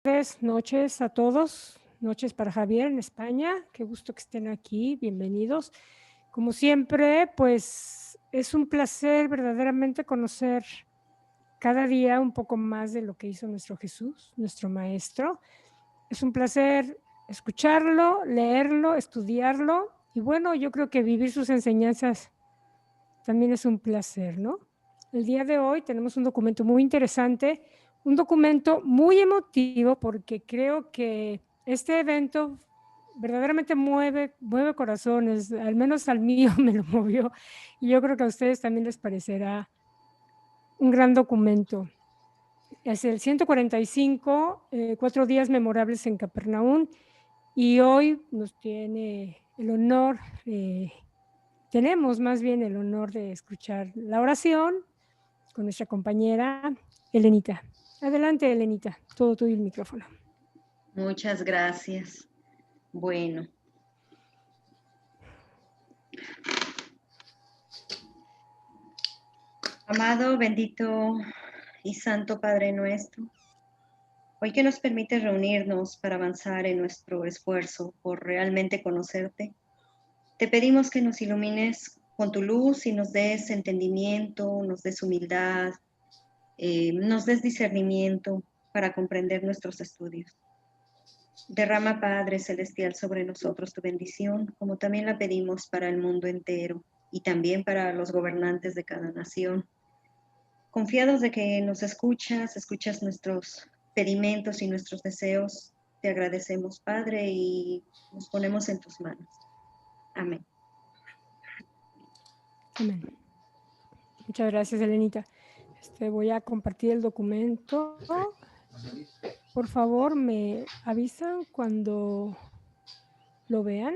Buenas noches a todos, noches para Javier en España, qué gusto que estén aquí, bienvenidos. Como siempre, pues es un placer verdaderamente conocer cada día un poco más de lo que hizo nuestro Jesús, nuestro Maestro. Es un placer escucharlo, leerlo, estudiarlo y bueno, yo creo que vivir sus enseñanzas también es un placer, ¿no? El día de hoy tenemos un documento muy interesante, un documento muy emotivo porque creo que este evento verdaderamente mueve corazones, al menos al mío me lo movió y yo creo que a ustedes también les parecerá un gran documento. Es el 145, 4 días memorables en Capernaum y hoy nos tiene el honor, tenemos más bien el honor de escuchar la oración con nuestra compañera Elenita. Adelante, Elenita, todo tuyo el micrófono. Muchas gracias. Bueno. Amado, bendito y santo Padre nuestro, hoy que nos permite reunirnos para avanzar en nuestro esfuerzo por realmente conocerte, te pedimos que nos ilumines con tu luz y nos des entendimiento, nos des humildad, nos des discernimiento para comprender nuestros estudios. Derrama, Padre Celestial, sobre nosotros tu bendición, como también la pedimos para el mundo entero y también para los gobernantes de cada nación. Confiados de que nos escuchas nuestros pedimentos y nuestros deseos, te agradecemos, Padre, y nos ponemos en tus manos. Amén. Amén. Muchas gracias, Elenita. Voy a compartir el documento. Por favor, me avisan cuando lo vean.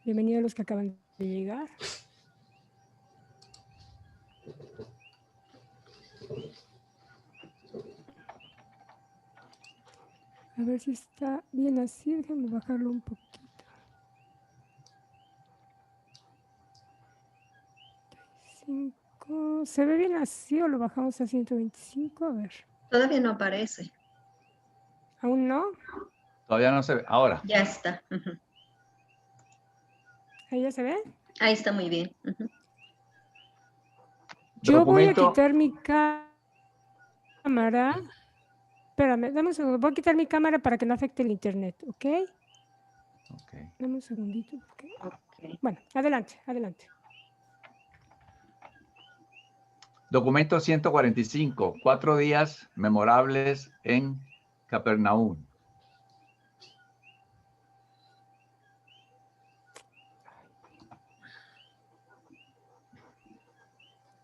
Bienvenidos a los que acaban de llegar. A ver si está bien así, déjenme bajarlo un poquito. ¿Se ve bien así o lo bajamos a 125? A ver. Todavía no aparece. ¿Aún no? Todavía no se ve. Ahora. Ya está. Uh-huh. ¿Ahí ya se ve? Ahí está muy bien. Uh-huh. Yo voy a quitar mi cámara. Espérame, dame un segundo. Voy a quitar mi cámara para que no afecte el internet, ¿ok? Dame un segundito. Okay. Bueno, adelante, adelante. Documento 145, 4 días memorables en Capernaum.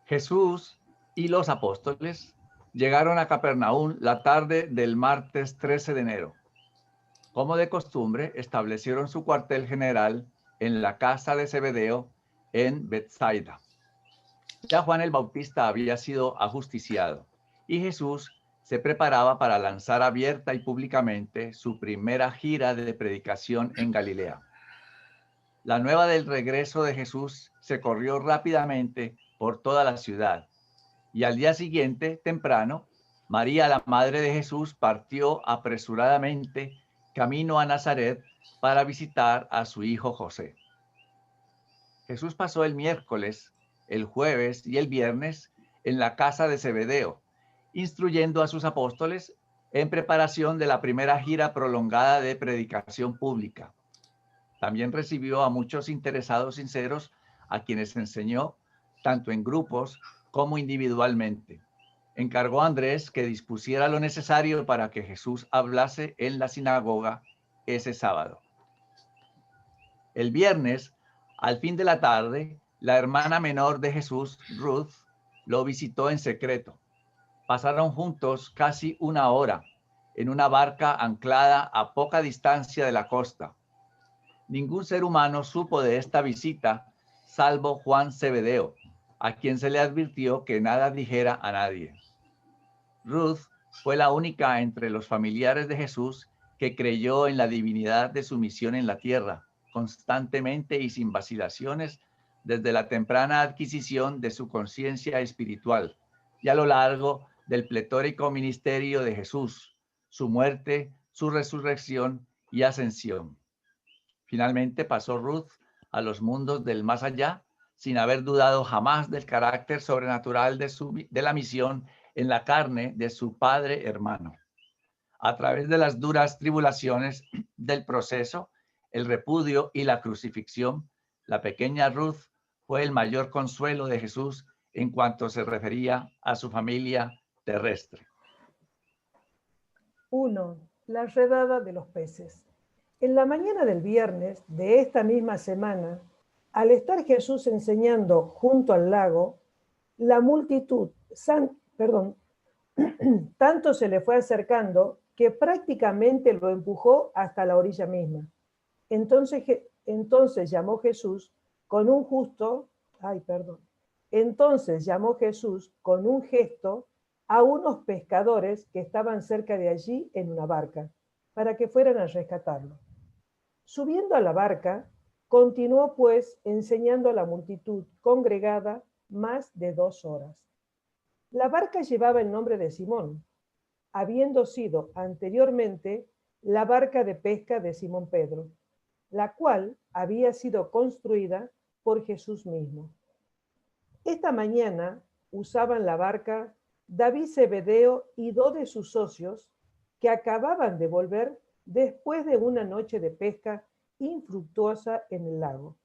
Jesús y los apóstoles llegaron a Capernaum la tarde del martes 13 de enero. Como de costumbre, establecieron su cuartel general en la casa de Zebedeo en Bethsaida. Ya Juan el Bautista había sido ajusticiado y Jesús se preparaba para lanzar abierta y públicamente su primera gira de predicación en Galilea. La nueva del regreso de Jesús se corrió rápidamente por toda la ciudad y al día siguiente, temprano, María, la madre de Jesús, partió apresuradamente camino a Nazaret para visitar a su hijo José. Jesús pasó el miércoles, el jueves y el viernes en la casa de Zebedeo, instruyendo a sus apóstoles en preparación de la primera gira prolongada de predicación pública. También recibió a muchos interesados sinceros a quienes enseñó tanto en grupos como individualmente. Encargó a Andrés que dispusiera lo necesario para que Jesús hablase en la sinagoga ese sábado. El viernes, al fin de la tarde, la hermana menor de Jesús, Ruth, lo visitó en secreto. Pasaron juntos casi una hora en una barca anclada a poca distancia de la costa. Ningún ser humano supo de esta visita, salvo Juan Zebedeo, a quien se le advirtió que nada dijera a nadie. Ruth fue la única entre los familiares de Jesús que creyó en la divinidad de su misión en la tierra, constantemente y sin vacilaciones, desde la temprana adquisición de su conciencia espiritual y a lo largo del pletórico ministerio de Jesús, su muerte, su resurrección y ascensión. Finalmente pasó Ruth a los mundos del más allá, sin haber dudado jamás del carácter sobrenatural de la misión en la carne de su padre hermano. A través de las duras tribulaciones del proceso, el repudio y la crucifixión, la pequeña Ruth fue el mayor consuelo de Jesús en cuanto se refería a su familia terrestre. 1. La redada de los peces. En la mañana del viernes de esta misma semana, al estar Jesús enseñando junto al lago, la multitud, tanto se le fue acercando que prácticamente lo empujó hasta la orilla misma. Entonces llamó Jesús con un gesto a unos pescadores que estaban cerca de allí en una barca, para que fueran a rescatarlo. Subiendo a la barca, continuó pues enseñando a la multitud congregada más de 2 horas. La barca llevaba el nombre de Simón, habiendo sido anteriormente la barca de pesca de Simón Pedro, la cual había sido construida por Jesús mismo. Esta mañana usaban la barca David Zebedeo y 2 de sus socios, que acababan de volver después de una noche de pesca infructuosa en el lago.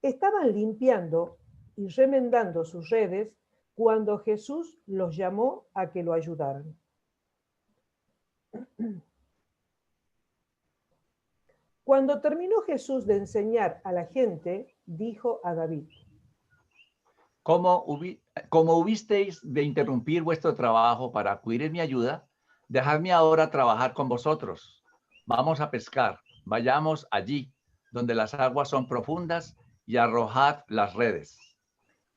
Estaban limpiando y remendando sus redes cuando Jesús los llamó a que lo ayudaran. Cuando terminó Jesús de enseñar a la gente, dijo a David: Como hubisteis de interrumpir vuestro trabajo para acudir en mi ayuda, dejadme ahora trabajar con vosotros. Vamos a pescar, vayamos allí, donde las aguas son profundas, y arrojad las redes.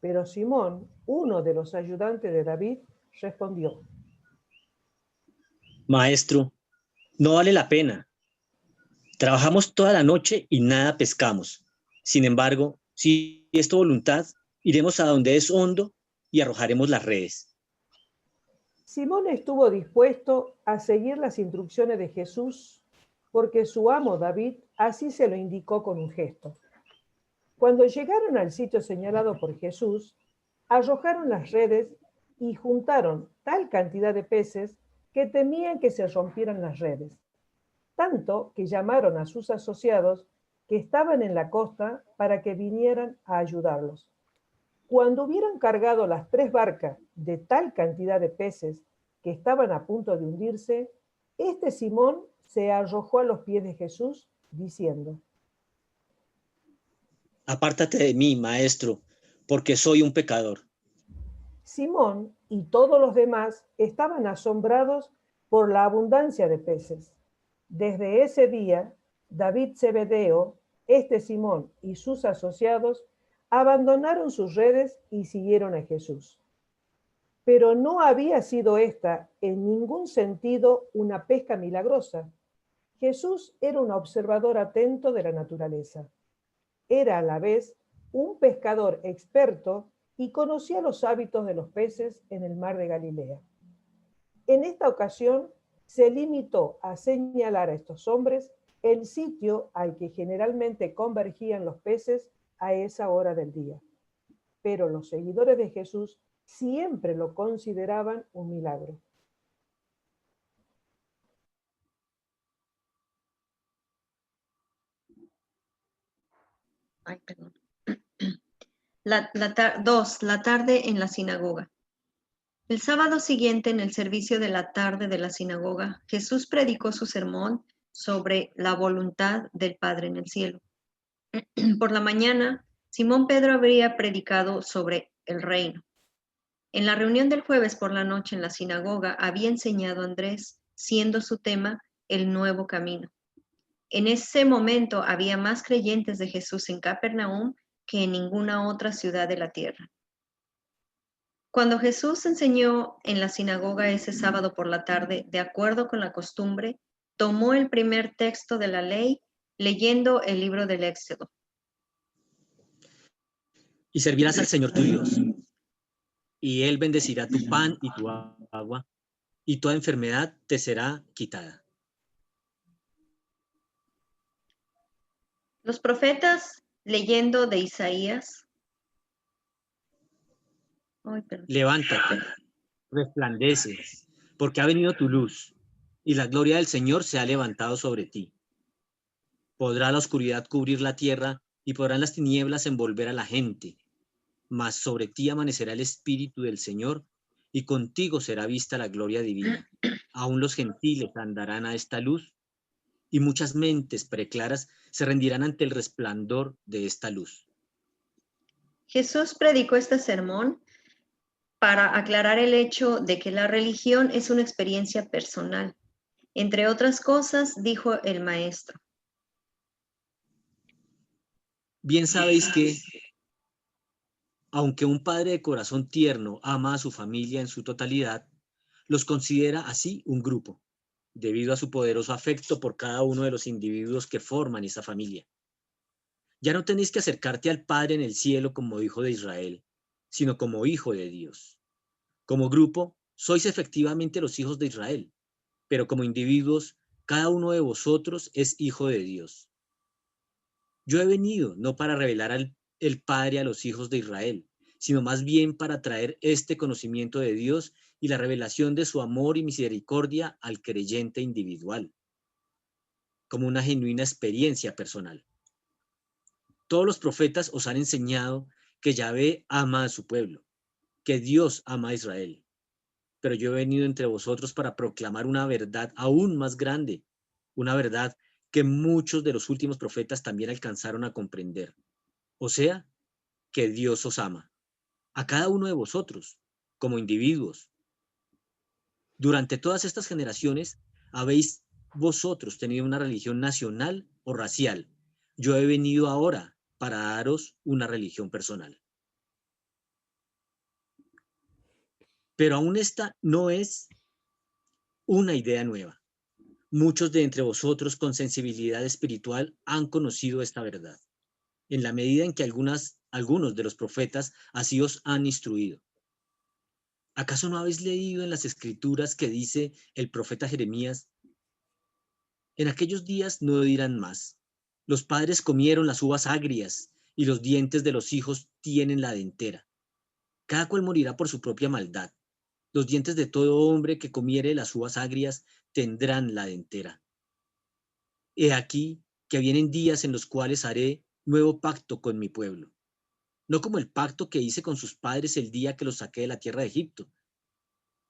Pero Simón, uno de los ayudantes de David, respondió: Maestro, no vale la pena. Trabajamos toda la noche y nada pescamos. Sin embargo, si es tu voluntad, iremos a donde es hondo y arrojaremos las redes. Simón estuvo dispuesto a seguir las instrucciones de Jesús porque su amo David así se lo indicó con un gesto. Cuando llegaron al sitio señalado por Jesús, arrojaron las redes y juntaron tal cantidad de peces que temían que se rompieran las redes, tanto que llamaron a sus asociados que estaban en la costa para que vinieran a ayudarlos. Cuando hubieran cargado las 3 barcas de tal cantidad de peces que estaban a punto de hundirse, Simón se arrojó a los pies de Jesús, diciendo: Apártate de mí, maestro, porque soy un pecador. Simón y todos los demás estaban asombrados por la abundancia de peces. Desde ese día, David Zebedeo, Simón y sus asociados abandonaron sus redes y siguieron a Jesús. Pero no había sido esta en ningún sentido una pesca milagrosa. Jesús era un observador atento de la naturaleza. Era a la vez un pescador experto y conocía los hábitos de los peces en el mar de Galilea. En esta ocasión se limitó a señalar a estos hombres el sitio al que generalmente convergían los peces a esa hora del día. Pero los seguidores de Jesús siempre lo consideraban un milagro. La tarde en la sinagoga. El sábado siguiente, en el servicio de la tarde de la sinagoga, Jesús predicó su sermón sobre la voluntad del Padre en el cielo. Por la mañana, Simón Pedro habría predicado sobre el reino. En la reunión del jueves por la noche en la sinagoga había enseñado Andrés, siendo su tema el nuevo camino. En ese momento había más creyentes de Jesús en Capernaum que en ninguna otra ciudad de la tierra. Cuando Jesús enseñó en la sinagoga ese sábado por la tarde, de acuerdo con la costumbre, tomó el primer texto de la ley, leyendo el libro del Éxodo. Y servirás al Señor tu Dios. y él bendecirá tu pan y tu agua, y toda enfermedad te será quitada. Los profetas, leyendo de Isaías. Ay, perdón. Levántate, resplandece, porque ha venido tu luz, y la gloria del Señor se ha levantado sobre ti. Podrá la oscuridad cubrir la tierra, y podrán las tinieblas envolver a la gente. Mas sobre ti amanecerá el Espíritu del Señor, y contigo será vista la gloria divina. Aún los gentiles andarán a esta luz, y muchas mentes preclaras se rendirán ante el resplandor de esta luz. Jesús predicó este sermón para aclarar el hecho de que la religión es una experiencia personal. Entre otras cosas, dijo el maestro. Bien sabéis que, aunque un padre de corazón tierno ama a su familia en su totalidad, los considera así un grupo, debido a su poderoso afecto por cada uno de los individuos que forman esa familia. Ya no tenéis que acercarte al Padre en el cielo como hijo de Israel, sino como hijo de Dios. Como grupo, sois efectivamente los hijos de Israel, pero como individuos, cada uno de vosotros es hijo de Dios. Yo he venido no para revelar el Padre a los hijos de Israel, sino más bien para traer este conocimiento de Dios y la revelación de su amor y misericordia al creyente individual, como una genuina experiencia personal. Todos los profetas os han enseñado que Yahvé ama a su pueblo, que Dios ama a Israel. Pero yo he venido entre vosotros para proclamar una verdad aún más grande, una verdad que muchos de los últimos profetas también alcanzaron a comprender. O sea, que Dios os ama, a cada uno de vosotros, como individuos. Durante todas estas generaciones habéis vosotros tenido una religión nacional o racial. Yo he venido ahora para daros una religión personal. Pero aún esta no es una idea nueva. Muchos de entre vosotros con sensibilidad espiritual han conocido esta verdad, en la medida en que algunos de los profetas así os han instruido. ¿Acaso no habéis leído en las escrituras que dice el profeta Jeremías? En aquellos días no dirán más. Los padres comieron las uvas agrias y los dientes de los hijos tienen la dentera. Cada cual morirá por su propia maldad. Los dientes de todo hombre que comiere las uvas agrias tendrán la dentera. He aquí que vienen días en los cuales haré nuevo pacto con mi pueblo. No como el pacto que hice con sus padres el día que los saqué de la tierra de Egipto,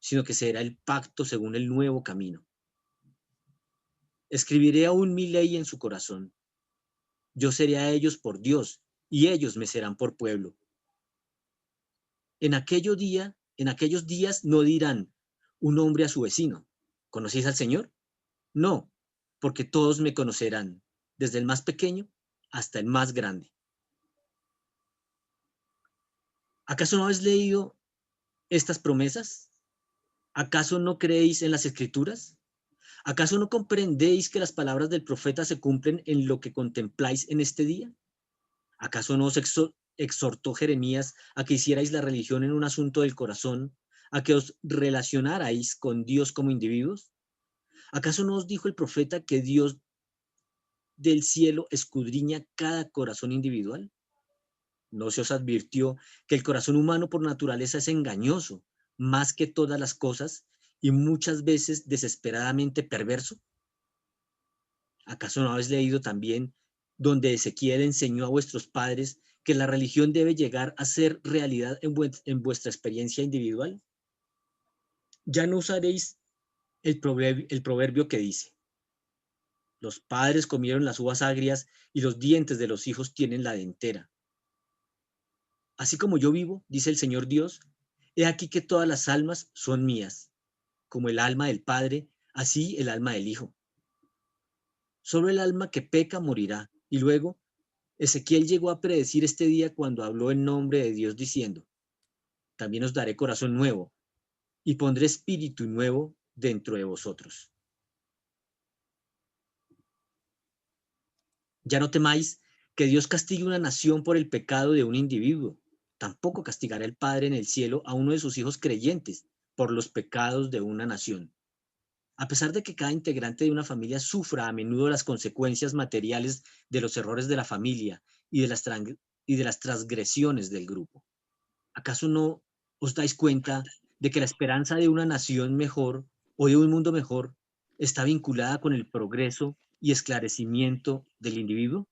sino que será el pacto según el nuevo camino. Escribiré aún mi ley en su corazón. Yo seré a ellos por Dios, y ellos me serán por pueblo. En aquellos días no dirán un hombre a su vecino, ¿conocéis al Señor? No, porque todos me conocerán, desde el más pequeño hasta el más grande. ¿Acaso no habéis leído estas promesas? ¿Acaso no creéis en las Escrituras? ¿Acaso no comprendéis que las palabras del profeta se cumplen en lo que contempláis en este día? ¿Acaso no os exhortó Jeremías a que hicierais la religión en un asunto del corazón, a que os relacionarais con Dios como individuos? ¿Acaso no os dijo el profeta que Dios del cielo escudriña cada corazón individual? ¿No se os advirtió que el corazón humano por naturaleza es engañoso, más que todas las cosas, y muchas veces desesperadamente perverso? ¿Acaso no habéis leído también donde Ezequiel enseñó a vuestros padres que la religión debe llegar a ser realidad en vuestra experiencia individual? Ya no usaréis el proverbio que dice: los padres comieron las uvas agrias y los dientes de los hijos tienen la dentera. Así como yo vivo, dice el Señor Dios, he aquí que todas las almas son mías, como el alma del Padre, así el alma del Hijo. Solo el alma que peca morirá. Y luego Ezequiel llegó a predecir este día cuando habló en nombre de Dios diciendo: también os daré corazón nuevo y pondré espíritu nuevo dentro de vosotros. Ya no temáis que Dios castigue una nación por el pecado de un individuo, tampoco castigará el Padre en el cielo a uno de sus hijos creyentes por los pecados de una nación. A pesar de que cada integrante de una familia sufra a menudo las consecuencias materiales de los errores de la familia y de las transgresiones del grupo. ¿Acaso no os dais cuenta de que la esperanza de una nación mejor o de un mundo mejor está vinculada con el progreso y esclarecimiento del individuo?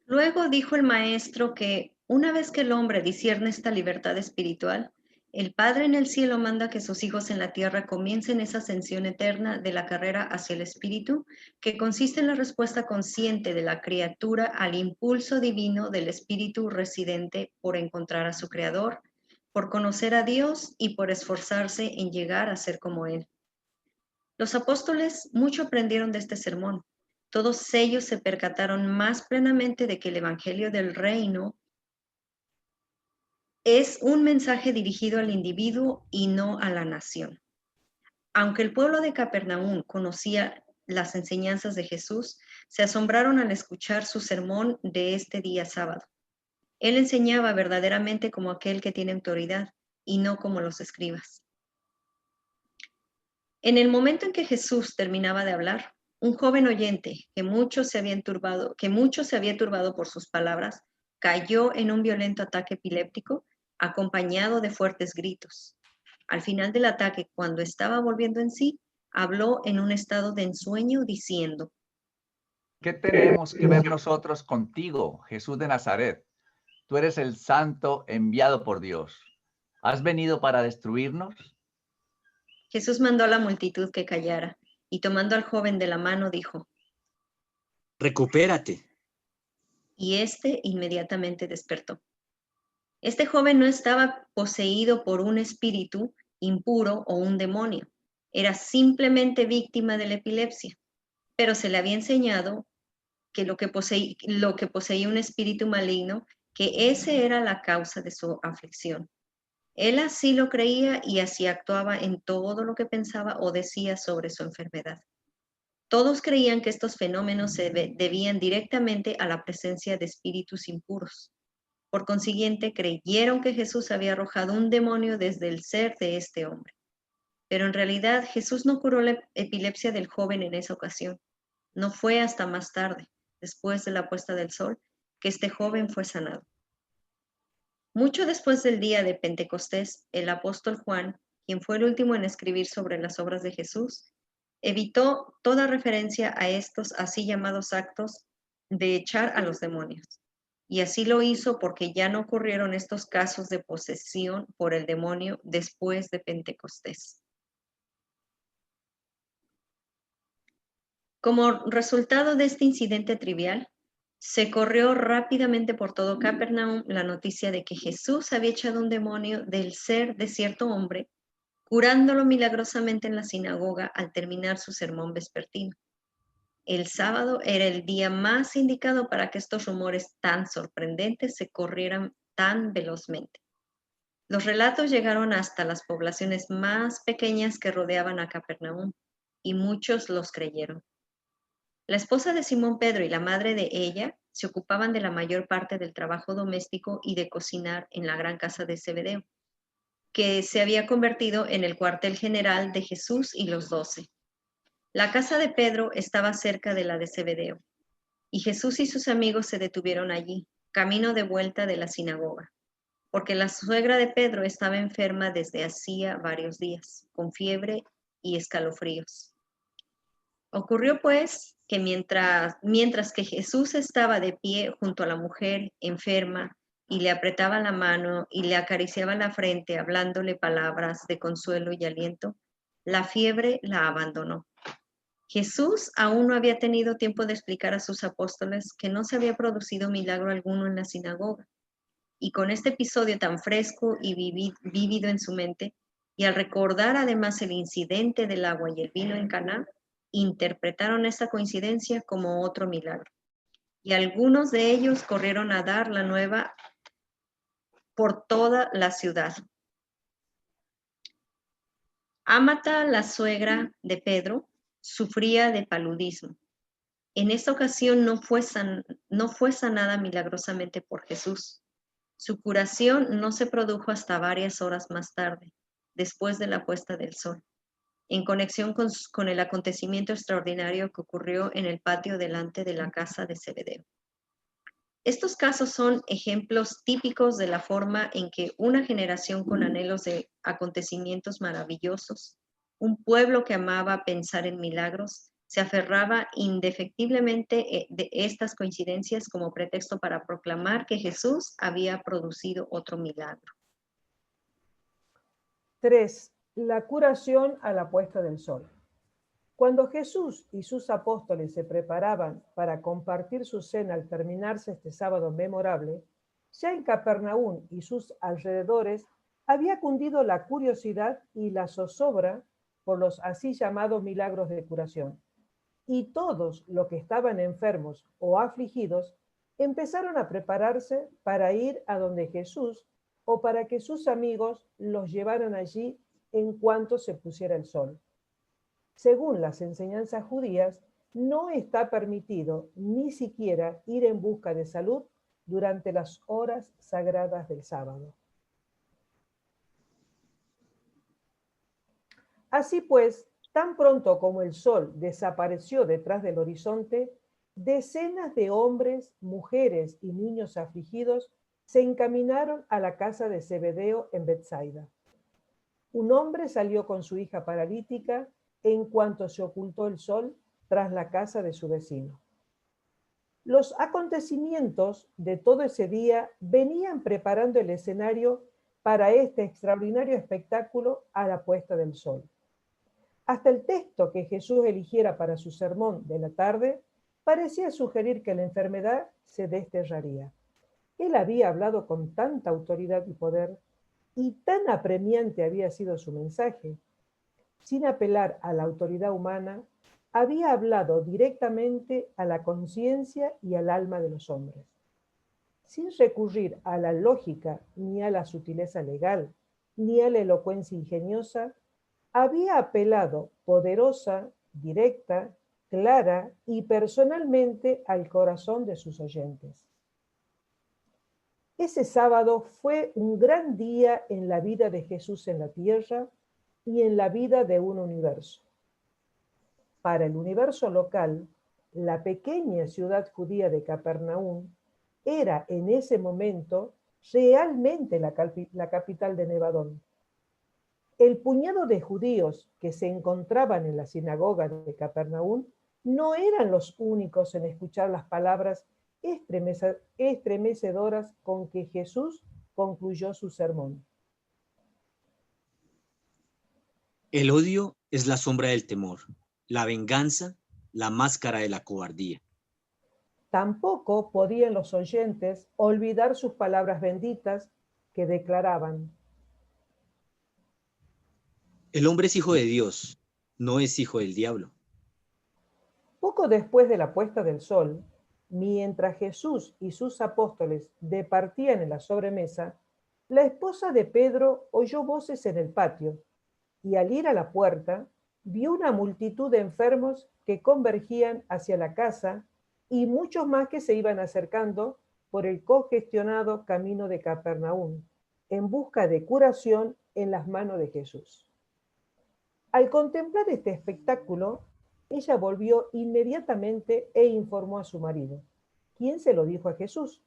Luego dijo el maestro que una vez que el hombre discierne esta libertad espiritual, el Padre en el cielo manda que sus hijos en la tierra comiencen esa ascensión eterna de la carrera hacia el espíritu, que consiste en la respuesta consciente de la criatura al impulso divino del espíritu residente por encontrar a su creador, por conocer a Dios y por esforzarse en llegar a ser como Él. Los apóstoles mucho aprendieron de este sermón. Todos ellos se percataron más plenamente de que el Evangelio del Reino es un mensaje dirigido al individuo y no a la nación. Aunque el pueblo de Capernaum conocía las enseñanzas de Jesús, se asombraron al escuchar su sermón de este día sábado. Él enseñaba verdaderamente como aquel que tiene autoridad y no como los escribas. En el momento en que Jesús terminaba de hablar, un joven oyente que mucho se había turbado por sus palabras, cayó en un violento ataque epiléptico acompañado de fuertes gritos. Al final del ataque, cuando estaba volviendo en sí, habló en un estado de ensueño diciendo: ¿Qué tenemos que ver nosotros contigo, Jesús de Nazaret? Tú eres el santo enviado por Dios. ¿Has venido para destruirnos? Jesús mandó a la multitud que callara y tomando al joven de la mano dijo: Recupérate. Y éste inmediatamente despertó. Este joven no estaba poseído por un espíritu impuro o un demonio. Era simplemente víctima de la epilepsia, pero se le había enseñado que lo que poseía un espíritu maligno, que ese era la causa de su aflicción. Él así lo creía y así actuaba en todo lo que pensaba o decía sobre su enfermedad. Todos creían que estos fenómenos se debían directamente a la presencia de espíritus impuros. Por consiguiente, creyeron que Jesús había arrojado un demonio desde el ser de este hombre. Pero en realidad Jesús no curó la epilepsia del joven en esa ocasión. No fue hasta más tarde, después de la puesta del sol, que este joven fue sanado. Mucho después del día de Pentecostés, el apóstol Juan, quien fue el último en escribir sobre las obras de Jesús, evitó toda referencia a estos así llamados actos de echar a los demonios. Y así lo hizo porque ya no ocurrieron estos casos de posesión por el demonio después de Pentecostés. Como resultado de este incidente trivial, se corrió rápidamente por todo Capernaum la noticia de que Jesús había echado un demonio del ser de cierto hombre, curándolo milagrosamente en la sinagoga al terminar su sermón vespertino. El sábado era el día más indicado para que estos rumores tan sorprendentes se corrieran tan velozmente. Los relatos llegaron hasta las poblaciones más pequeñas que rodeaban a Capernaum, y muchos los creyeron. La esposa de Simón Pedro y la madre de ella se ocupaban de la mayor parte del trabajo doméstico y de cocinar en la gran casa de Zebedeo, que se había convertido en el cuartel general de Jesús y los 12. La casa de Pedro estaba cerca de la de Zebedeo, y Jesús y sus amigos se detuvieron allí, camino de vuelta de la sinagoga, porque la suegra de Pedro estaba enferma desde hacía varios días, con fiebre y escalofríos. Ocurrió pues que mientras que Jesús estaba de pie junto a la mujer enferma y le apretaba la mano y le acariciaba la frente hablándole palabras de consuelo y aliento, la fiebre la abandonó. Jesús aún no había tenido tiempo de explicar a sus apóstoles que no se había producido milagro alguno en la sinagoga. Y con este episodio tan fresco y vívido en su mente, y al recordar además el incidente del agua y el vino en Caná, interpretaron esta coincidencia como otro milagro. Y algunos de ellos corrieron a dar la nueva por toda la ciudad. Ámata, la suegra de Pedro, sufría de paludismo. En esta ocasión no fue sanada milagrosamente por Jesús. Su curación no se produjo hasta varias horas más tarde, después de la puesta del sol, en conexión con el acontecimiento extraordinario que ocurrió en el patio delante de la casa de Zebedeo. Estos casos son ejemplos típicos de la forma en que una generación con anhelos de acontecimientos maravillosos, un pueblo que amaba pensar en milagros, se aferraba indefectiblemente de estas coincidencias como pretexto para proclamar que Jesús había producido otro milagro. 3. La curación a la puesta del sol. Cuando Jesús y sus apóstoles se preparaban para compartir su cena al terminarse este sábado memorable, ya en Capernaum y sus alrededores había cundido la curiosidad y la zozobra por los así llamados milagros de curación. Y todos los que estaban enfermos o afligidos empezaron a prepararse para ir a donde Jesús o para que sus amigos los llevaran allí en cuanto se pusiera el sol. Según las enseñanzas judías, no está permitido ni siquiera ir en busca de salud durante las horas sagradas del sábado. Así pues, tan pronto como el sol desapareció detrás del horizonte, decenas de hombres, mujeres y niños afligidos se encaminaron a la casa de Zebedeo en Betsaida. Un hombre salió con su hija paralítica en cuanto se ocultó el sol tras la casa de su vecino. Los acontecimientos de todo ese día venían preparando el escenario para este extraordinario espectáculo a la puesta del sol. Hasta el texto que Jesús eligiera para su sermón de la tarde parecía sugerir que la enfermedad se desterraría. Él había hablado con tanta autoridad y poder, y tan apremiante había sido su mensaje. Sin apelar a la autoridad humana, había hablado directamente a la conciencia y al alma de los hombres. Sin recurrir a la lógica, ni a la sutileza legal, ni a la elocuencia ingeniosa, había apelado poderosa, directa, clara y personalmente al corazón de sus oyentes. Ese sábado fue un gran día en la vida de Jesús en la tierra y en la vida de un universo. Para el universo local, la pequeña ciudad judía de Capernaum era en ese momento realmente la capital de Nevadón. El puñado de judíos que se encontraban en la sinagoga de Capernaum no eran los únicos en escuchar las palabras estremecedoras con que Jesús concluyó su sermón. El odio es la sombra del temor, la venganza, la máscara de la cobardía. Tampoco podían los oyentes olvidar sus palabras benditas que declaraban: El hombre es hijo de Dios, no es hijo del diablo. Poco después de la puesta del sol, mientras Jesús y sus apóstoles departían en la sobremesa, la esposa de Pedro oyó voces en el patio y al ir a la puerta vio una multitud de enfermos que convergían hacia la casa y muchos más que se iban acercando por el congestionado camino de Capernaum en busca de curación en las manos de Jesús. Al contemplar este espectáculo, ella volvió inmediatamente e informó a su marido, quien se lo dijo a Jesús.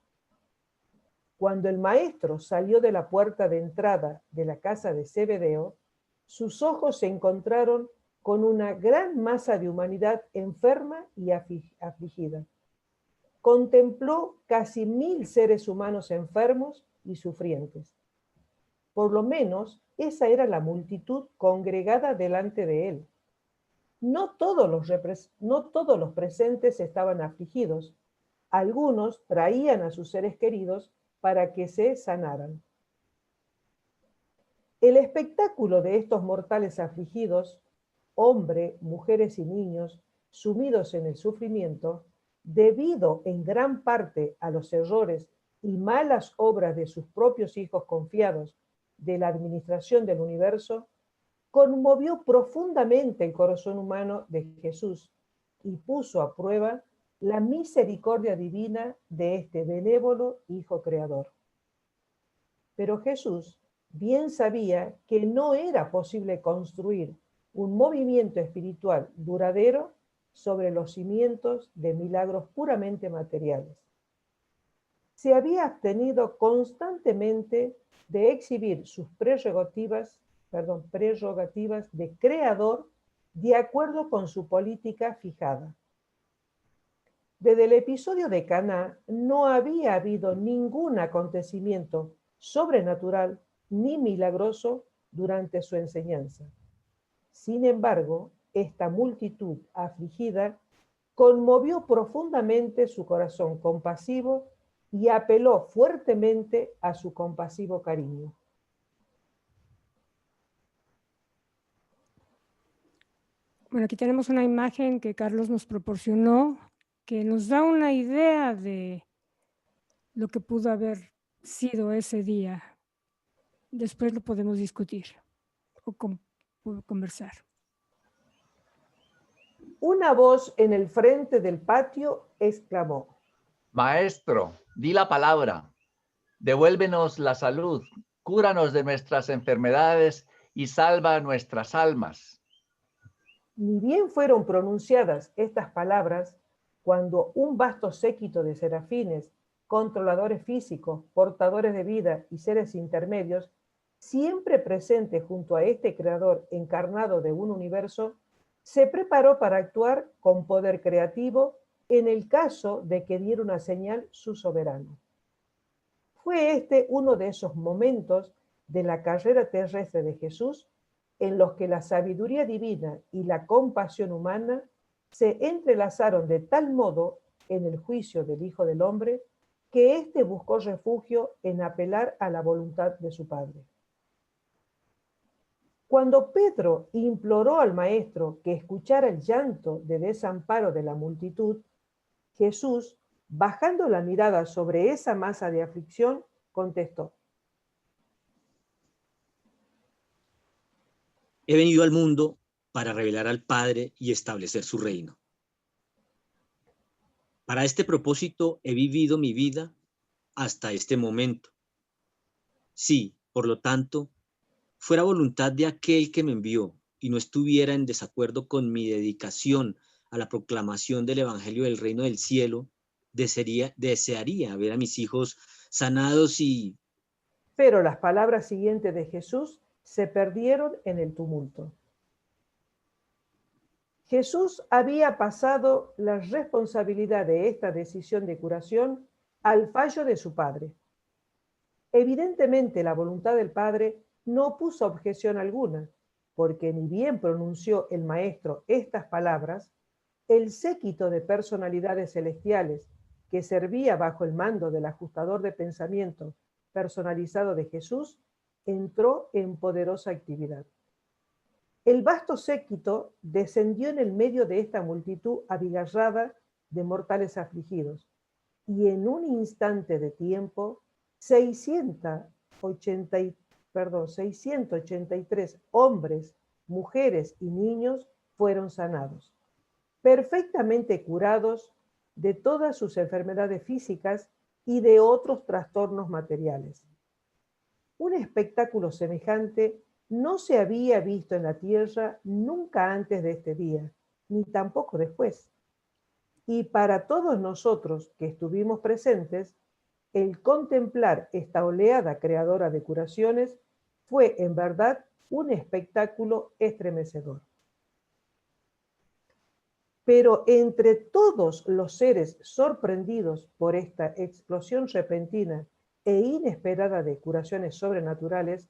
Cuando el maestro salió de la puerta de entrada de la casa de Zebedeo, sus ojos se encontraron con una gran masa de humanidad enferma y afligida. Contempló casi 1000 seres humanos enfermos y sufrientes. Por lo menos esa era la multitud congregada delante de él. No todos los presentes estaban afligidos. Algunos traían a sus seres queridos para que se sanaran. El espectáculo de estos mortales afligidos, hombres, mujeres y niños, sumidos en el sufrimiento, debido en gran parte a los errores y malas obras de sus propios hijos confiados de la administración del universo, conmovió profundamente el corazón humano de Jesús y puso a prueba la misericordia divina de este benévolo Hijo Creador. Pero Jesús bien sabía que no era posible construir un movimiento espiritual duradero sobre los cimientos de milagros puramente materiales. Se había abstenido constantemente de exhibir sus prerrogativas de creador de acuerdo con su política fijada. Desde el episodio de Caná no había habido ningún acontecimiento sobrenatural ni milagroso durante su enseñanza. Sin embargo, esta multitud afligida conmovió profundamente su corazón compasivo y apeló fuertemente a su compasivo cariño. Bueno, aquí tenemos una imagen que Carlos nos proporcionó que nos da una idea de lo que pudo haber sido ese día. Después lo podemos discutir o conversar. Una voz en el frente del patio exclamó: Maestro, di la palabra, devuélvenos la salud, cúranos de nuestras enfermedades y salva nuestras almas. Ni bien fueron pronunciadas estas palabras, cuando un vasto séquito de serafines, controladores físicos, portadores de vida y seres intermedios, siempre presente junto a este creador encarnado de un universo, se preparó para actuar con poder creativo en el caso de que diera una señal su soberano. Fue este uno de esos momentos de la carrera terrestre de Jesús en los que la sabiduría divina y la compasión humana se entrelazaron de tal modo en el juicio del Hijo del Hombre que éste buscó refugio en apelar a la voluntad de su Padre. Cuando Pedro imploró al Maestro que escuchara el llanto de desamparo de la multitud, Jesús, bajando la mirada sobre esa masa de aflicción, contestó: He venido al mundo para revelar al Padre y establecer su reino. Para este propósito he vivido mi vida hasta este momento. Si, por lo tanto, fuera voluntad de aquel que me envió y no estuviera en desacuerdo con mi dedicación a la proclamación del Evangelio del Reino del Cielo, desearía ver a mis hijos sanados y... Pero las palabras siguientes de Jesús se perdieron en el tumulto. Jesús había pasado la responsabilidad de esta decisión de curación al fallo de su Padre. Evidentemente, la voluntad del Padre no puso objeción alguna, porque ni bien pronunció el Maestro estas palabras, el séquito de personalidades celestiales que servía bajo el mando del ajustador de pensamiento personalizado de Jesús entró en poderosa actividad. El vasto séquito descendió en el medio de esta multitud abigarrada de mortales afligidos, y en un instante de tiempo 683 hombres, mujeres y niños fueron sanados, perfectamente curados de todas sus enfermedades físicas y de otros trastornos materiales. Un espectáculo semejante no se había visto en la tierra nunca antes de este día, ni tampoco después. Y para todos nosotros que estuvimos presentes, el contemplar esta oleada creadora de curaciones fue en verdad un espectáculo estremecedor. Pero entre todos los seres sorprendidos por esta explosión repentina e inesperada de curaciones sobrenaturales,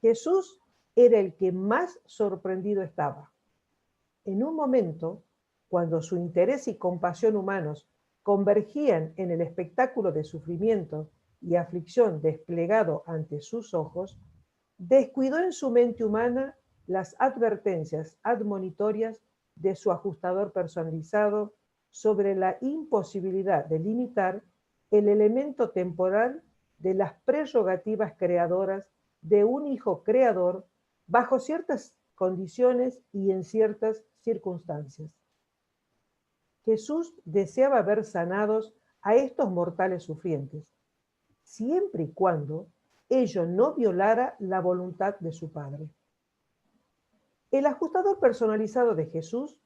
Jesús era el que más sorprendido estaba. En un momento, cuando su interés y compasión humanos convergían en el espectáculo de sufrimiento y aflicción desplegado ante sus ojos, descuidó en su mente humana las advertencias admonitorias de su ajustador personalizado sobre la imposibilidad de limitar el elemento temporal de las prerrogativas creadoras de un hijo creador bajo ciertas condiciones y en ciertas circunstancias. Jesús deseaba ver sanados a estos mortales sufrientes, siempre y cuando ello no violara la voluntad de su Padre. El ajustador personalizado de Jesús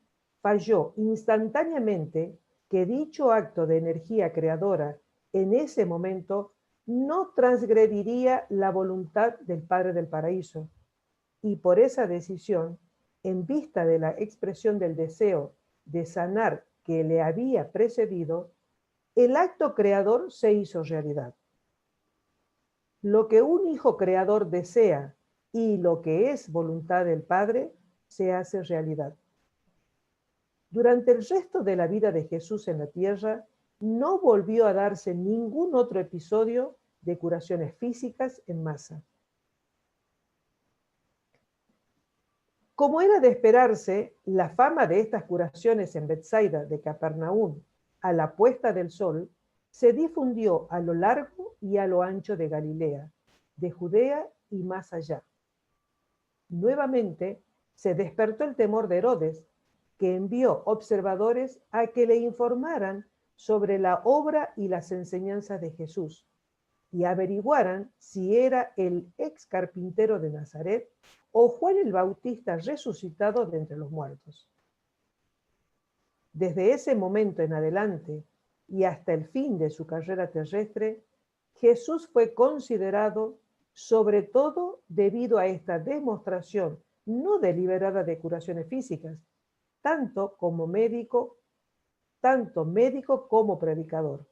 falló instantáneamente que dicho acto de energía creadora en ese momento no transgrediría la voluntad del Padre del Paraíso, y por esa decisión, en vista de la expresión del deseo de sanar que le había precedido, el acto creador se hizo realidad. Lo que un hijo creador desea y lo que es voluntad del Padre se hace realidad. Durante el resto de la vida de Jesús en la tierra, no volvió a darse ningún otro episodio de curaciones físicas en masa. Como era de esperarse, la fama de estas curaciones en Betsaida de Capernaum a la puesta del sol se difundió a lo largo y a lo ancho de Galilea, de Judea y más allá. Nuevamente se despertó el temor de Herodes, que envió observadores a que le informaran sobre la obra y las enseñanzas de Jesús y averiguaran si era el ex carpintero de Nazaret o Juan el Bautista resucitado de entre los muertos. Desde ese momento en adelante y hasta el fin de su carrera terrestre, Jesús fue considerado sobre todo debido a esta demostración no deliberada de curaciones físicas, tanto médico como predicador.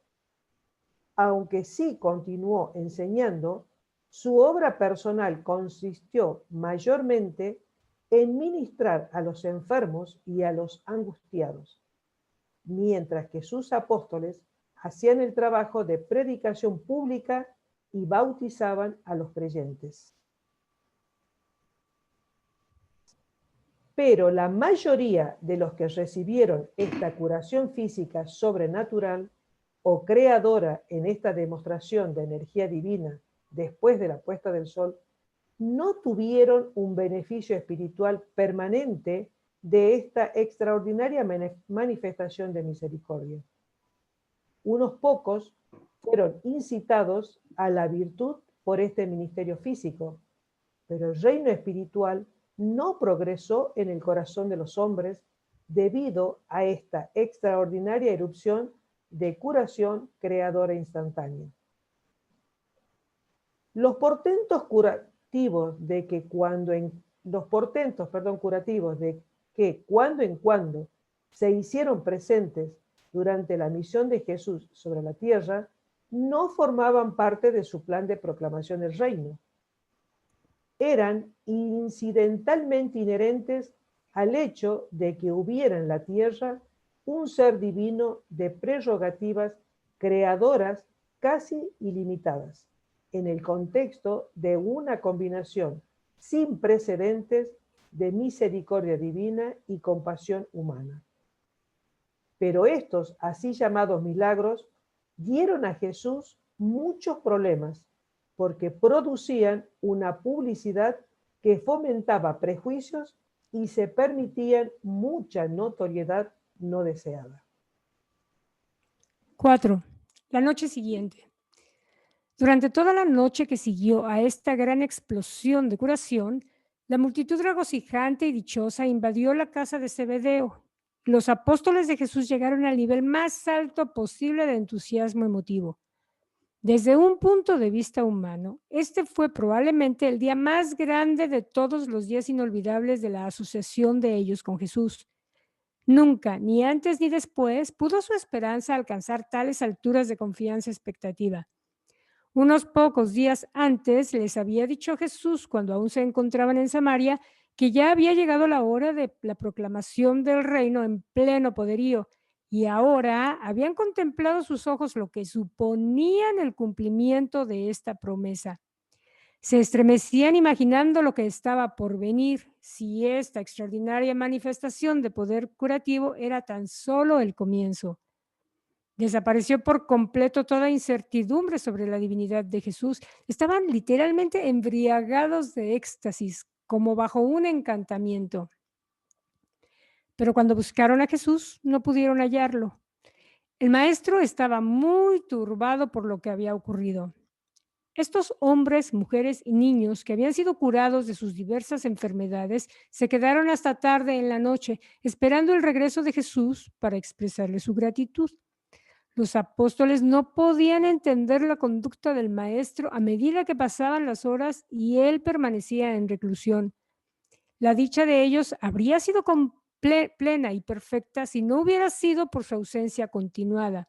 Aunque sí continuó enseñando, su obra personal consistió mayormente en ministrar a los enfermos y a los angustiados, mientras que sus apóstoles hacían el trabajo de predicación pública y bautizaban a los creyentes. Pero la mayoría de los que recibieron esta curación física sobrenatural o creadora en esta demostración de energía divina después de la puesta del sol, no tuvieron un beneficio espiritual permanente de esta extraordinaria manifestación de misericordia. Unos pocos fueron incitados a la virtud por este ministerio físico, pero el reino espiritual no progresó en el corazón de los hombres debido a esta extraordinaria erupción de curación creadora instantánea. Los portentos curativos de que cuando en cuando se hicieron presentes durante la misión de Jesús sobre la tierra, no formaban parte de su plan de proclamación del reino. Eran incidentalmente inherentes al hecho de que hubiera en la tierra un ser divino de prerrogativas creadoras casi ilimitadas, en el contexto de una combinación sin precedentes de misericordia divina y compasión humana. Pero estos así llamados milagros dieron a Jesús muchos problemas, porque producían una publicidad que fomentaba prejuicios y se permitían mucha notoriedad no deseada. 4. La noche siguiente. Durante toda la noche que siguió a esta gran explosión de curación, la multitud regocijante y dichosa invadió la casa de Zebedeo. Los apóstoles de Jesús llegaron al nivel más alto posible de entusiasmo emotivo. Desde un punto de vista humano, este fue probablemente el día más grande de todos los días inolvidables de la asociación de ellos con Jesús. Nunca, ni antes ni después, pudo su esperanza alcanzar tales alturas de confianza y expectativa. Unos pocos días antes les había dicho Jesús, cuando aún se encontraban en Samaria, que ya había llegado la hora de la proclamación del reino en pleno poderío, y ahora habían contemplado sus ojos lo que suponían el cumplimiento de esta promesa. Se estremecían imaginando lo que estaba por venir, si esta extraordinaria manifestación de poder curativo era tan solo el comienzo. Desapareció por completo toda incertidumbre sobre la divinidad de Jesús. Estaban literalmente embriagados de éxtasis, como bajo un encantamiento. pero cuando buscaron a Jesús no pudieron hallarlo. El maestro estaba muy turbado por lo que había ocurrido. Estos hombres, mujeres y niños que habían sido curados de sus diversas enfermedades se quedaron hasta tarde en la noche esperando el regreso de Jesús para expresarle su gratitud. Los apóstoles no podían entender la conducta del maestro a medida que pasaban las horas y él permanecía en reclusión. La dicha de ellos habría sido plena y perfecta si no hubiera sido por su ausencia continuada.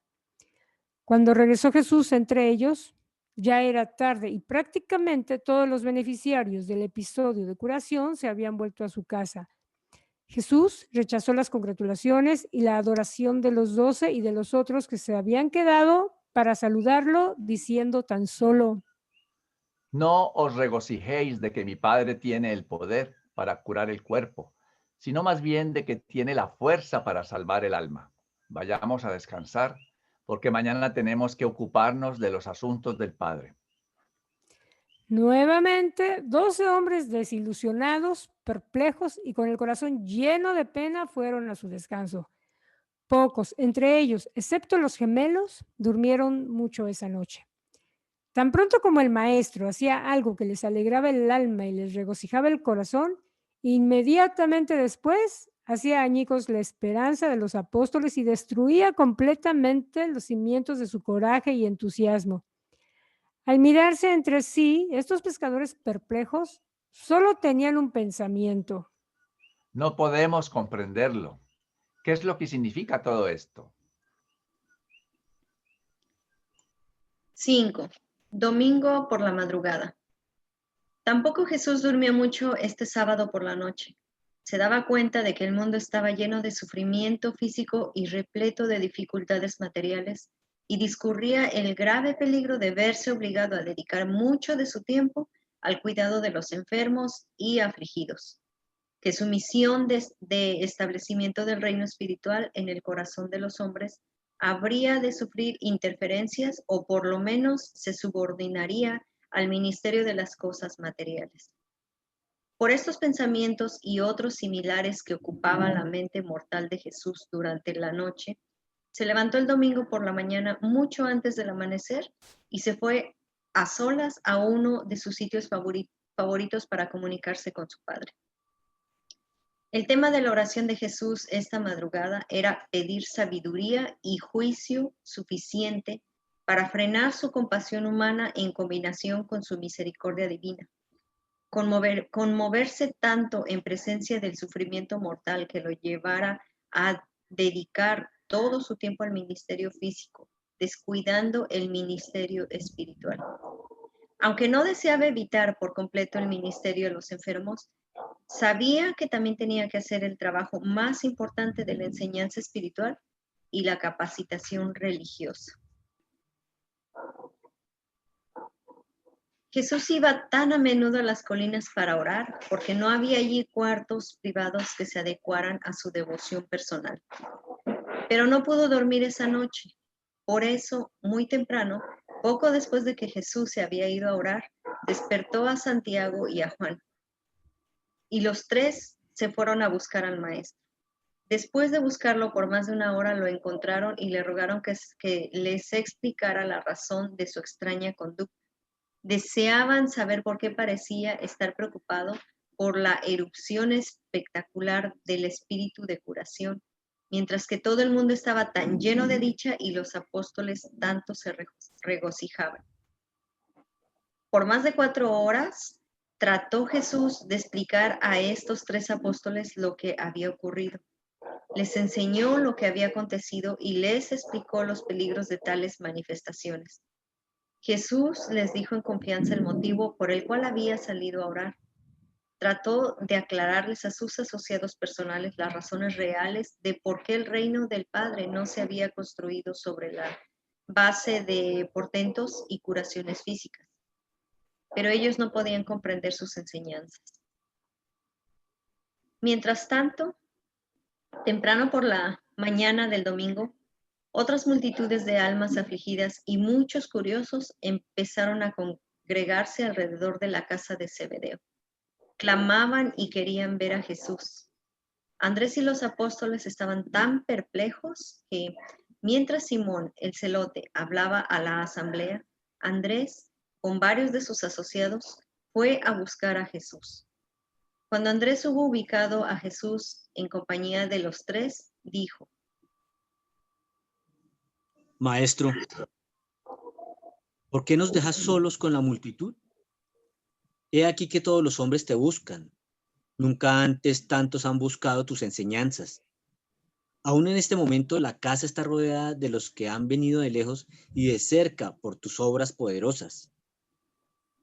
Cuando regresó Jesús entre ellos, ya era tarde y prácticamente todos los beneficiarios del episodio de curación se habían vuelto a su casa. Jesús rechazó las congratulaciones y la adoración de los 12 y de los otros que se habían quedado para saludarlo, diciendo tan solo: No os regocijéis de que mi Padre tiene el poder para curar el cuerpo, sino más bien de que tiene la fuerza para salvar el alma. Vayamos a descansar, porque mañana tenemos que ocuparnos de los asuntos del Padre. Nuevamente, 12 hombres desilusionados, perplejos y con el corazón lleno de pena fueron a su descanso. Pocos, entre ellos, excepto los gemelos, durmieron mucho esa noche. Tan pronto como el maestro hacía algo que les alegraba el alma y les regocijaba el corazón, inmediatamente después hacía añicos la esperanza de los apóstoles y destruía completamente los cimientos de su coraje y entusiasmo. Al mirarse entre sí, estos pescadores perplejos solo tenían un pensamiento: No podemos comprenderlo. ¿Qué es lo que significa todo esto? 5. Domingo por la madrugada. Tampoco Jesús durmió mucho este sábado por la noche. Se daba cuenta de que el mundo estaba lleno de sufrimiento físico y repleto de dificultades materiales, y discurría el grave peligro de verse obligado a dedicar mucho de su tiempo al cuidado de los enfermos y afligidos, que su misión de establecimiento del reino espiritual en el corazón de los hombres habría de sufrir interferencias o por lo menos se subordinaría al ministerio de las cosas materiales. Por estos pensamientos y otros similares que ocupaban la mente mortal de Jesús durante la noche, se levantó el domingo por la mañana mucho antes del amanecer y se fue a solas a uno de sus sitios favoritos para comunicarse con su Padre. El tema de la oración de Jesús esta madrugada era pedir sabiduría y juicio suficiente para frenar su compasión humana en combinación con su misericordia divina. Conmoverse tanto en presencia del sufrimiento mortal que lo llevara a dedicar todo su tiempo al ministerio físico, descuidando el ministerio espiritual. Aunque no deseaba evitar por completo el ministerio de los enfermos, sabía que también tenía que hacer el trabajo más importante de la enseñanza espiritual y la capacitación religiosa. Jesús iba tan a menudo a las colinas para orar porque no había allí cuartos privados que se adecuaran a su devoción personal. Pero no pudo dormir esa noche. Por eso, muy temprano, poco después de que Jesús se había ido a orar, despertó a Santiago y a Juan. Y los tres se fueron a buscar al maestro. Después de buscarlo por más de una hora, lo encontraron y le rogaron que les explicara la razón de su extraña conducta. Deseaban saber por qué parecía estar preocupado por la erupción espectacular del espíritu de curación, mientras que todo el mundo estaba tan lleno de dicha y los apóstoles tanto se regocijaban. Por más de 4 horas, trató Jesús de explicar a estos 3 apóstoles lo que había ocurrido. Les enseñó lo que había acontecido y les explicó los peligros de tales manifestaciones. Jesús les dijo en confianza el motivo por el cual había salido a orar. Trató de aclararles a sus asociados personales las razones reales de por qué el reino del Padre no se había construido sobre la base de portentos y curaciones físicas. Pero ellos no podían comprender sus enseñanzas. Mientras tanto, temprano por la mañana del domingo, otras multitudes de almas afligidas y muchos curiosos empezaron a congregarse alrededor de la casa de Zebedeo. Clamaban y querían ver a Jesús. Andrés y los apóstoles estaban tan perplejos que, mientras Simón el celote hablaba a la asamblea, Andrés, con varios de sus asociados, fue a buscar a Jesús. Cuando Andrés hubo ubicado a Jesús en compañía de los tres, dijo: Maestro, ¿por qué nos dejas solos con la multitud? He aquí que todos los hombres te buscan. Nunca antes tantos han buscado tus enseñanzas. Aún en este momento la casa está rodeada de los que han venido de lejos y de cerca por tus obras poderosas.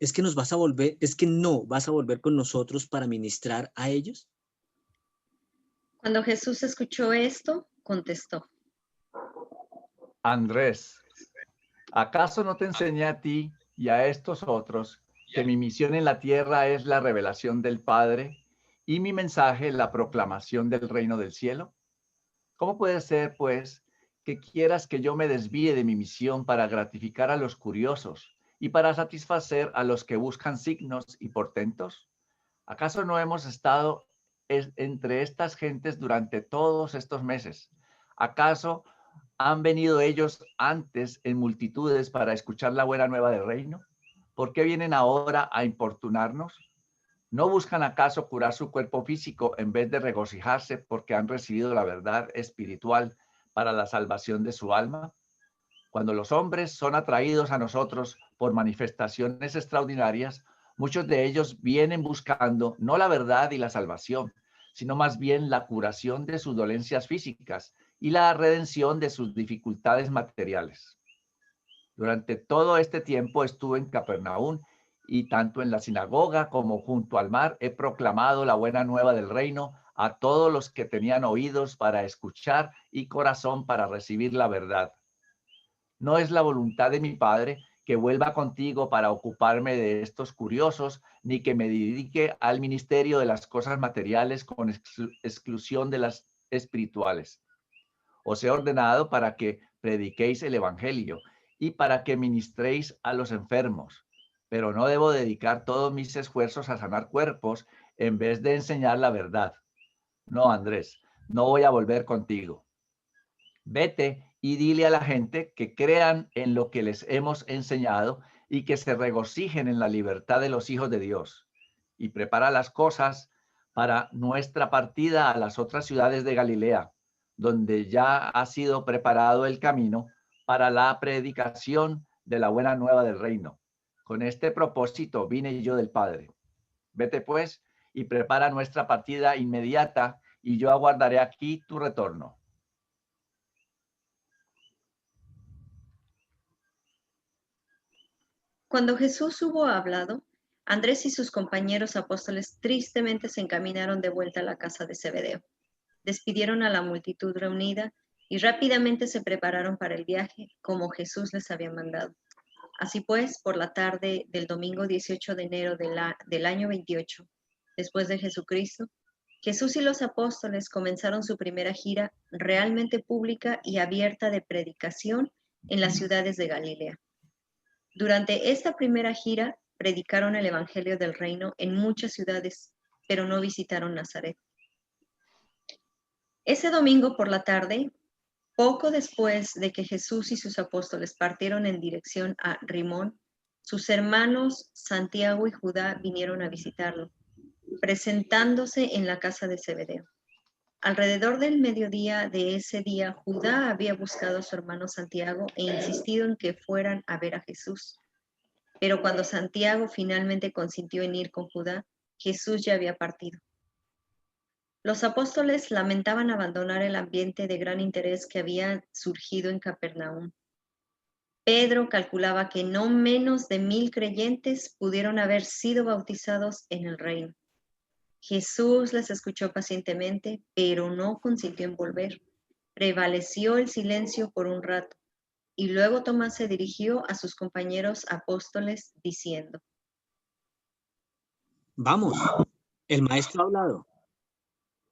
¿Es que no vas a volver con nosotros para ministrar a ellos? Cuando Jesús escuchó esto, contestó: Andrés, ¿acaso no te enseñé a ti y a estos otros que mi misión en la tierra es la revelación del Padre y mi mensaje la proclamación del reino del cielo? ¿Cómo puede ser, pues, que quieras que yo me desvíe de mi misión para gratificar a los curiosos y para satisfacer a los que buscan signos y portentos? ¿Acaso no hemos estado entre estas gentes durante todos estos meses? ¿Acaso han venido ellos antes en multitudes para escuchar la buena nueva del reino? ¿Por qué vienen ahora a importunarnos? ¿No buscan acaso curar su cuerpo físico en vez de regocijarse porque han recibido la verdad espiritual para la salvación de su alma? Cuando los hombres son atraídos a nosotros por manifestaciones extraordinarias, muchos de ellos vienen buscando no la verdad y la salvación, sino más bien la curación de sus dolencias físicas y la redención de sus dificultades materiales. Durante todo este tiempo estuve en Capernaum y tanto en la sinagoga como junto al mar he proclamado la buena nueva del reino a todos los que tenían oídos para escuchar y corazón para recibir la verdad. No es la voluntad de mi Padre que vuelva contigo para ocuparme de estos curiosos, ni que me dedique al ministerio de las cosas materiales con exclusión de las espirituales. Os he ordenado para que prediquéis el evangelio y para que ministréis a los enfermos, pero no debo dedicar todos mis esfuerzos a sanar cuerpos en vez de enseñar la verdad. No, Andrés, no voy a volver contigo. Vete y dile a la gente que crean en lo que les hemos enseñado y que se regocijen en la libertad de los hijos de Dios. Y prepara las cosas para nuestra partida a las otras ciudades de Galilea, donde ya ha sido preparado el camino para la predicación de la buena nueva del reino. Con este propósito vine yo del Padre. Vete pues y prepara nuestra partida inmediata y yo aguardaré aquí tu retorno. Cuando Jesús hubo hablado, Andrés y sus compañeros apóstoles tristemente se encaminaron de vuelta a la casa de Zebedeo. Despidieron a la multitud reunida y rápidamente se prepararon para el viaje, como Jesús les había mandado. Así pues, por la tarde del domingo 18 de enero del año 28, después de Jesucristo, Jesús y los apóstoles comenzaron su primera gira realmente pública y abierta de predicación en las ciudades de Galilea. Durante esta primera gira, predicaron el Evangelio del Reino en muchas ciudades, pero no visitaron Nazaret. Ese domingo por la tarde, poco después de que Jesús y sus apóstoles partieron en dirección a Rimón, sus hermanos Santiago y Judá vinieron a visitarlo, presentándose en la casa de Zebedeo. Alrededor del mediodía de ese día, Judá había buscado a su hermano Santiago e insistido en que fueran a ver a Jesús. Pero cuando Santiago finalmente consintió en ir con Judá, Jesús ya había partido. Los apóstoles lamentaban abandonar el ambiente de gran interés que había surgido en Capernaum. Pedro calculaba que no menos de 1,000 creyentes pudieron haber sido bautizados en el reino. Jesús les escuchó pacientemente, pero no consintió en volver. Prevaleció el silencio por un rato, y luego Tomás se dirigió a sus compañeros apóstoles diciendo: Vamos, el maestro ha hablado.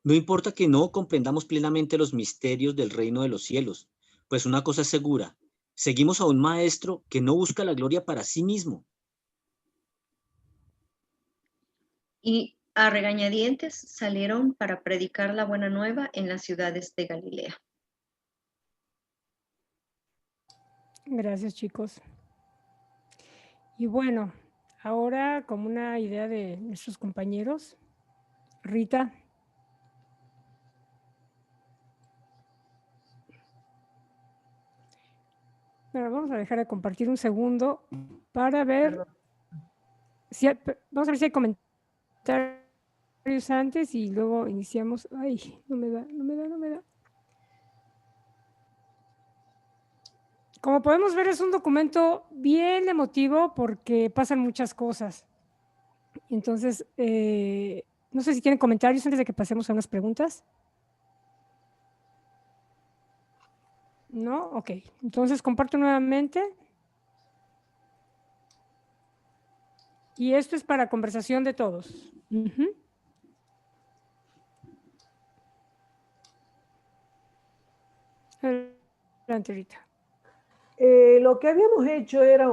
No importa que no comprendamos plenamente los misterios del reino de los cielos, pues una cosa es segura, seguimos a un maestro que no busca la gloria para sí mismo. Y A regañadientes salieron para predicar la buena nueva en las ciudades de Galilea. Gracias, chicos. Y bueno, ahora como una idea de nuestros compañeros, Rita. Bueno, vamos a dejar de compartir un segundo para ver si vamos a ver si hay comentarios antes y luego iniciamos. Ay, no me da. Como podemos ver, es un documento bien emotivo porque pasan muchas cosas. Entonces, no sé si tienen comentarios antes de que pasemos a unas preguntas. ¿No? Ok. Entonces, comparto nuevamente. Y esto es para conversación de todos. Adelante, Rita. Lo que habíamos hecho era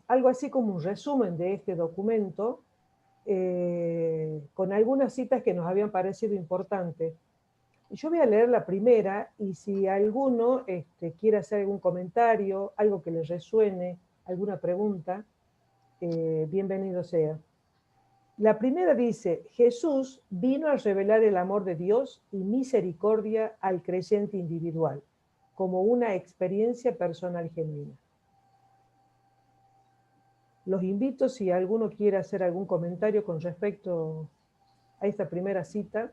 algo así como un resumen de este documento, con algunas citas que nos habían parecido importantes. Yo voy a leer la primera y si alguno quiere hacer algún comentario, algo que les resuene, alguna pregunta, bienvenido sea. La primera dice, Jesús vino a revelar el amor de Dios y misericordia al creyente individual, como una experiencia personal genuina. Los invito, si alguno quiere hacer algún comentario con respecto a esta primera cita.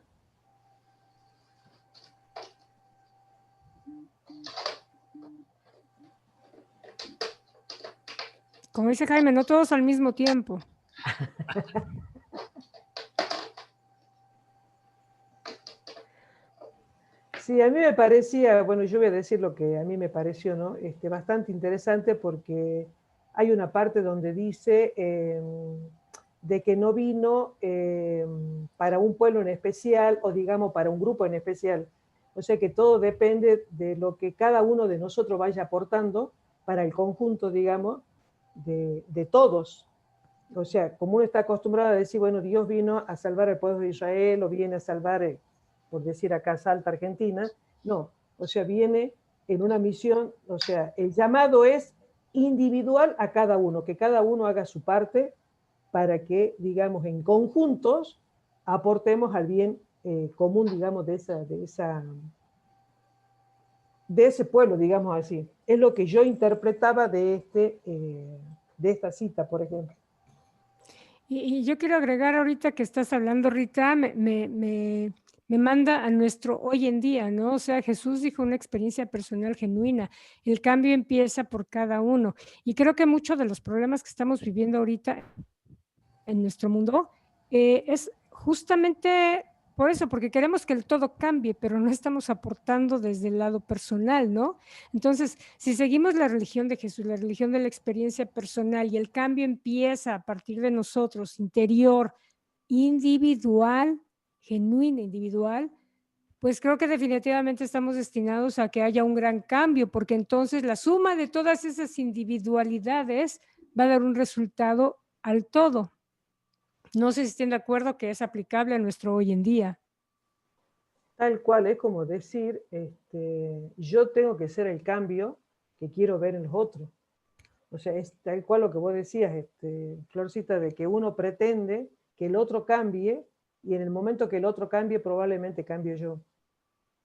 Como dice Jaime, no todos al mismo tiempo. Sí, a mí me parecía, bueno, yo voy a decir lo que a mí me pareció, ¿no? Bastante interesante porque hay una parte donde dice de que no vino para un pueblo en especial o digamos para un grupo en especial. O sea que todo depende de lo que cada uno de nosotros vaya aportando para el conjunto, digamos, de todos. O sea, como uno está acostumbrado a decir, bueno, Dios vino a salvar al pueblo de Israel o viene a salvar, por decir acá, Salta, Argentina. No, o sea, viene en una misión, o sea, el llamado es individual a cada uno, que cada uno haga su parte para que, digamos, en conjuntos aportemos al bien común, digamos, de ese pueblo, digamos así. Es lo que yo interpretaba de esta cita, por ejemplo. Y yo quiero agregar ahorita que estás hablando, Rita, me manda a nuestro hoy en día, ¿no? O sea, Jesús dijo una experiencia personal genuina. El cambio empieza por cada uno. Y creo que muchos de los problemas que estamos viviendo ahorita en nuestro mundo es justamente por eso, porque queremos que el todo cambie, pero no estamos aportando desde el lado personal, ¿no? Entonces, si seguimos la religión de Jesús, la religión de la experiencia personal y el cambio empieza a partir de nosotros, interior, individual, genuino, individual, pues creo que definitivamente estamos destinados a que haya un gran cambio, porque entonces la suma de todas esas individualidades va a dar un resultado al todo. No sé si estén de acuerdo que es aplicable a nuestro hoy en día. Tal cual, es como decir, yo tengo que ser el cambio que quiero ver en los otros. O sea, es tal cual lo que vos decías, Florcita, de que uno pretende que el otro cambie y en el momento que el otro cambie probablemente cambie yo.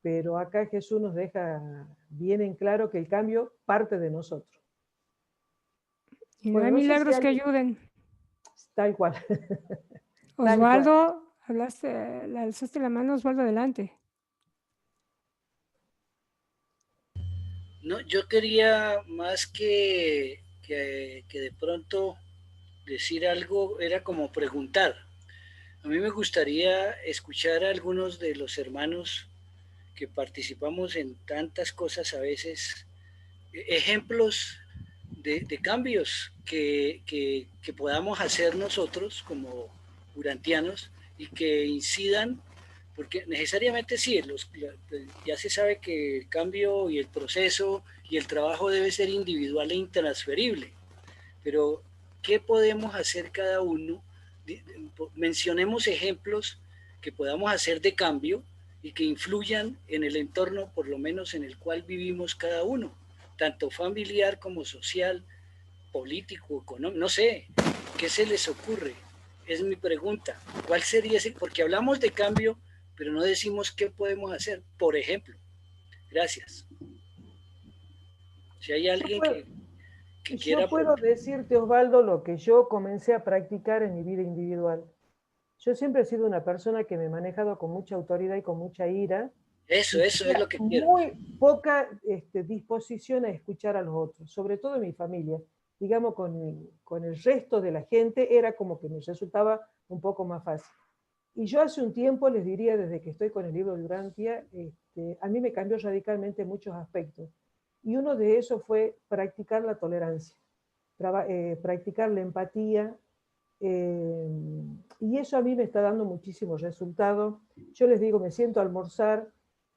Pero acá Jesús nos deja bien en claro que el cambio parte de nosotros. Y no hay milagros que ayuden. Tal cual. Osvaldo, alzaste la mano, Osvaldo, adelante. No, yo quería más que de pronto decir algo, era como preguntar. A mí me gustaría escuchar a algunos de los hermanos que participamos en tantas cosas a veces, ejemplos de cambios que podamos hacer nosotros como urantianos y que incidan, porque necesariamente sí, ya se sabe que el cambio y el proceso y el trabajo debe ser individual e intransferible, pero ¿qué podemos hacer cada uno mencionemos ejemplos que podamos hacer de cambio y que influyan en el entorno, por lo menos en el cual vivimos cada uno, tanto familiar como social, político, económico, no sé, ¿qué se les ocurre? Es mi pregunta. ¿Cuál sería ese? Porque hablamos de cambio, pero no decimos qué podemos hacer, por ejemplo. Gracias. Si hay alguien que quiera... Yo puedo decirte, Osvaldo, lo que yo comencé a practicar en mi vida individual. Yo siempre he sido una persona que me he manejado con mucha autoridad y con mucha ira. Eso es lo que quiero. Muy poca disposición a escuchar a los otros, sobre todo en mi familia. Digamos, con el resto de la gente era como que me resultaba un poco más fácil. Y yo hace un tiempo, les diría, desde que estoy con el libro de Urantia, a mí me cambió radicalmente muchos aspectos. Y uno de esos fue practicar la tolerancia, practicar la empatía, y eso a mí me está dando muchísimos resultados. Yo les digo, me siento a almorzar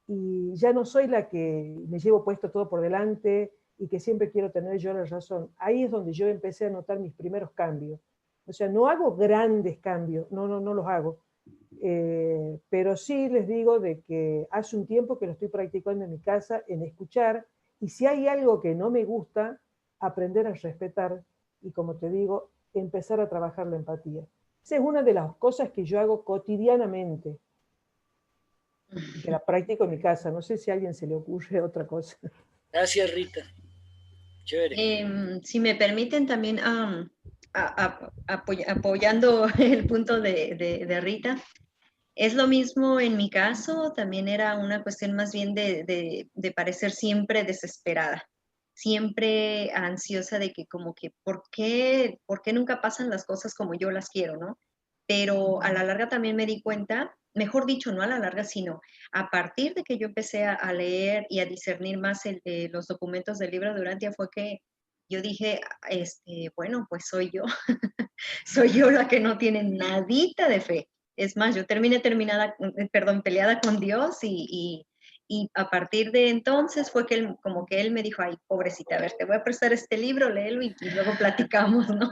y ya no soy la que me llevo puesto todo por delante y que siempre quiero tener yo la razón. Ahí es donde yo empecé a notar mis primeros cambios. O sea, no hago grandes cambios, no los hago. Pero sí les digo de que hace un tiempo que lo estoy practicando en mi casa, en escuchar, y si hay algo que no me gusta, aprender a respetar, y como te digo, empezar a trabajar la empatía. Esa es una de las cosas que yo hago cotidianamente, que la practico en mi casa. No sé si a alguien se le ocurre otra cosa. Gracias, Rita. Chévere. Si me permiten también, apoyando el punto de Rita, es lo mismo en mi caso, también era una cuestión más bien de parecer siempre desesperada, siempre ansiosa de que como que, ¿por qué nunca pasan las cosas como yo las quiero, no? Pero a la larga también me di cuenta, mejor dicho, no a la larga, sino a partir de que yo empecé a leer y a discernir más los documentos del libro de Urantia, fue que yo dije, bueno, pues soy yo, soy yo la que no tiene nadita de fe. Es más, yo terminé peleada con Dios y a partir de entonces fue que como que él me dijo, ay, pobrecita, a ver, te voy a prestar este libro, léelo y luego platicamos, ¿no?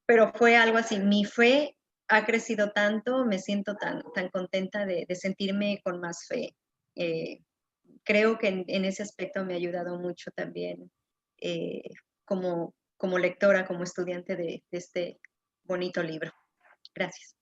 Pero fue algo así, mi fe ha crecido tanto, me siento tan contenta de sentirme con más fe. Creo que en ese aspecto me ha ayudado mucho también como lectora, como estudiante de este bonito libro. Gracias.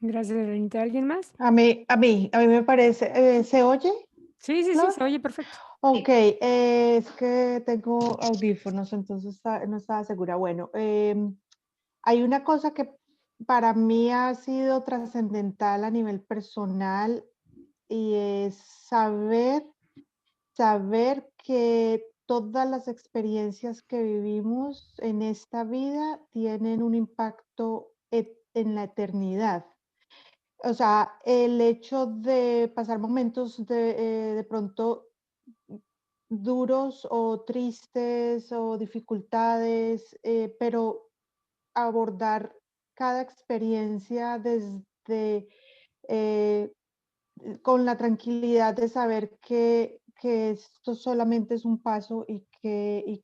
Gracias, Renita. ¿Alguien más? A mí me parece, ¿se oye? Sí, ¿No? se oye perfecto. Ok, es que tengo audífonos, entonces no estaba segura. Bueno, hay una cosa que para mí ha sido trascendental a nivel personal y es saber que todas las experiencias que vivimos en esta vida tienen un impacto en la eternidad. O sea, el hecho de pasar momentos de pronto duros o tristes o dificultades, pero abordar cada experiencia desde con la tranquilidad de saber que esto solamente es un paso y que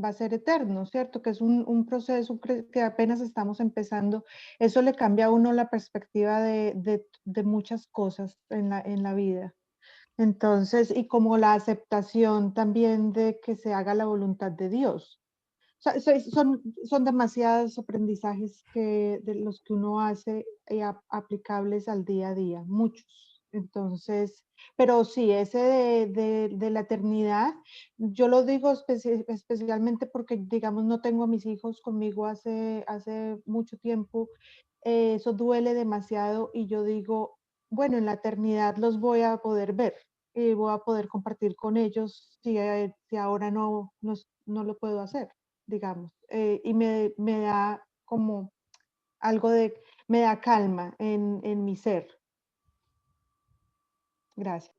va a ser eterno, ¿cierto? Que es un proceso que apenas estamos empezando. Eso le cambia a uno la perspectiva de muchas cosas en la vida. Entonces, y como la aceptación también de que se haga la voluntad de Dios. O sea, son demasiados aprendizajes de los que uno hace aplicables al día a día, muchos. Entonces, pero sí, ese de la eternidad, yo lo digo especialmente porque, digamos, no tengo a mis hijos conmigo hace mucho tiempo. Eso duele demasiado y yo digo, bueno, en la eternidad los voy a poder ver y voy a poder compartir con ellos si ahora no lo puedo hacer, digamos. Y me da como algo me da calma en mi ser. Gracias.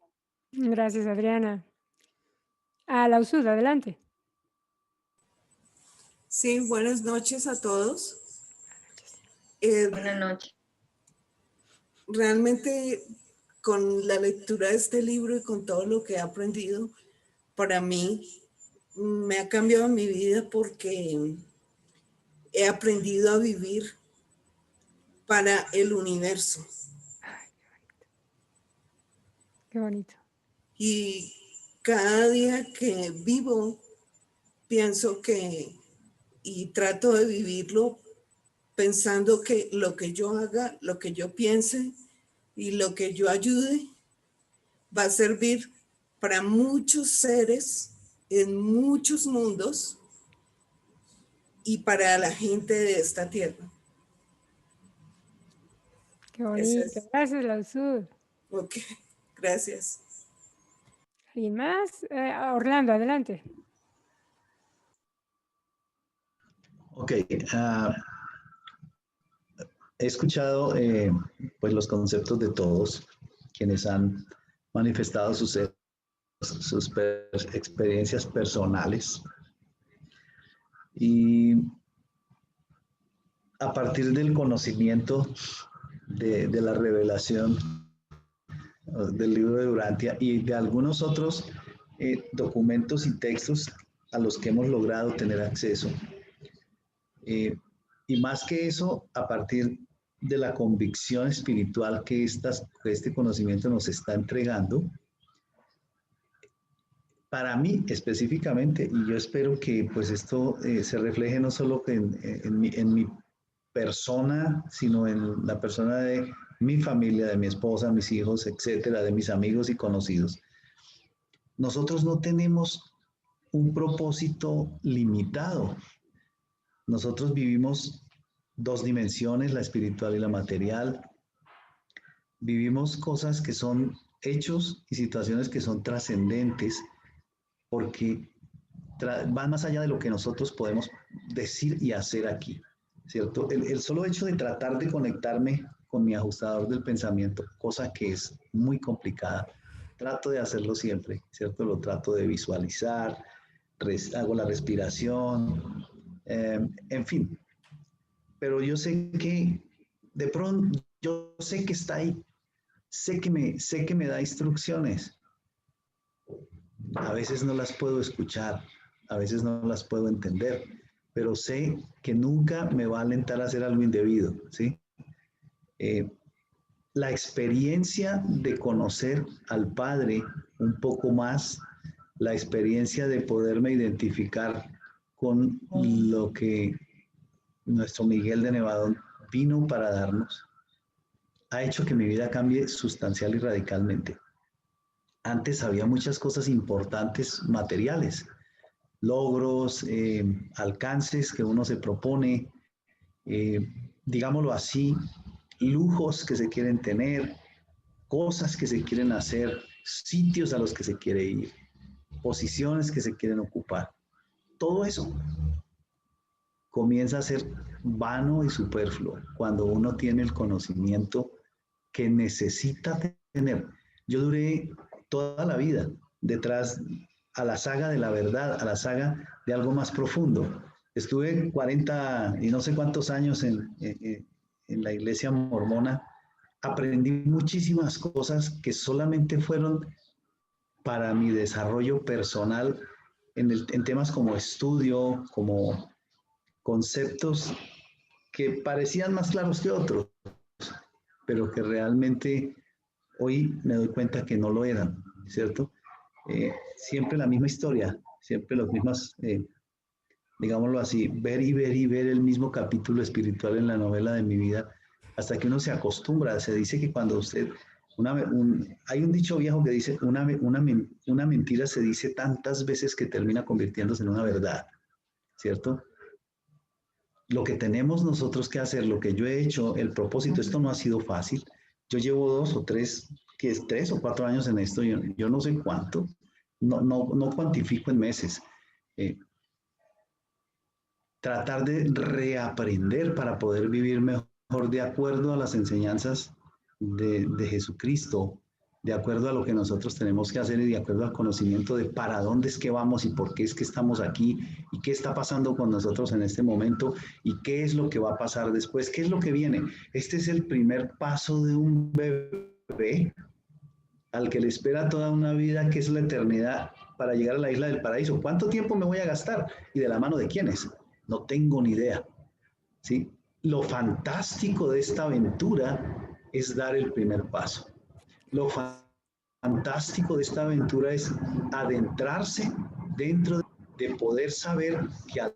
Gracias, Adriana. Lausud, adelante. Sí, buenas noches a todos. Buenas noches. Realmente con la lectura de este libro y con todo lo que he aprendido, para mí me ha cambiado mi vida porque he aprendido a vivir para el universo. Qué bonito. Y cada día que vivo, pienso que, y trato de vivirlo pensando que lo que yo haga, lo que yo piense y lo que yo ayude va a servir para muchos seres en muchos mundos y para la gente de esta tierra. Qué bonito. Gracias, Lausud. Ok, gracias. ¿Alguien más? Orlando, adelante. Ok. He escuchado pues los conceptos de todos quienes han manifestado sus experiencias personales. Y a partir del conocimiento de la revelación del libro de Durantia y de algunos otros documentos y textos a los que hemos logrado tener acceso. Y más que eso, a partir de la convicción espiritual que este conocimiento nos está entregando, para mí específicamente, y yo espero que pues esto se refleje no solo en mi persona, sino en la persona de mi familia, de mi esposa, mis hijos, etcétera, de mis amigos y conocidos. Nosotros no tenemos un propósito limitado. Nosotros vivimos dos dimensiones, la espiritual y la material. Vivimos cosas que son hechos y situaciones que son trascendentes porque van más allá de lo que nosotros podemos decir y hacer aquí, ¿cierto? El solo hecho de tratar de conectarme con mi ajustador del pensamiento, cosa que es muy complicada, trato de hacerlo siempre, ¿cierto? Lo trato de visualizar, hago la respiración, en fin. Pero yo sé que, de pronto, yo sé que está ahí, sé que me da instrucciones. A veces no las puedo escuchar, a veces no las puedo entender, pero sé que nunca me va a alentar a hacer algo indebido, ¿sí? La experiencia de conocer al Padre un poco más, la experiencia de poderme identificar con lo que nuestro Miguel de Nevadón vino para darnos, ha hecho que mi vida cambie sustancial y radicalmente. Antes había muchas cosas importantes materiales, logros, alcances que uno se propone, digámoslo así, lujos que se quieren tener, cosas que se quieren hacer, sitios a los que se quiere ir, posiciones que se quieren ocupar. Todo eso comienza a ser vano y superfluo cuando uno tiene el conocimiento que necesita tener. Yo duré toda la vida detrás a la saga de la verdad, a la saga de algo más profundo. Estuve 40 y no sé cuántos años en la iglesia mormona. Aprendí muchísimas cosas que solamente fueron para mi desarrollo personal en temas como estudio, como conceptos que parecían más claros que otros, pero que realmente hoy me doy cuenta que no lo eran, ¿cierto? Siempre la misma historia, siempre las mismas, digámoslo así, ver y ver y ver el mismo capítulo espiritual en la novela de mi vida, hasta que uno se acostumbra. Se dice que cuando usted, hay un dicho viejo que dice, una mentira se dice tantas veces que termina convirtiéndose en una verdad, ¿cierto? Lo que tenemos nosotros que hacer, lo que yo he hecho, el propósito, esto no ha sido fácil. Yo llevo 2 o 3, que es 3 o 4 años en esto, yo no sé cuánto, no cuantifico en meses. Tratar de reaprender para poder vivir mejor de acuerdo a las enseñanzas de Jesucristo, de acuerdo a lo que nosotros tenemos que hacer y de acuerdo al conocimiento de para dónde es que vamos y por qué es que estamos aquí y qué está pasando con nosotros en este momento y qué es lo que va a pasar después, qué es lo que viene. Este es el primer paso de un bebé al que le espera toda una vida, que es la eternidad, para llegar a la isla del paraíso. ¿Cuánto tiempo me voy a gastar? ¿Y de la mano de quiénes? No tengo ni idea. ¿sí? Lo fantástico de esta aventura es dar el primer paso. Lo fantástico de esta aventura es adentrarse dentro de poder saber que al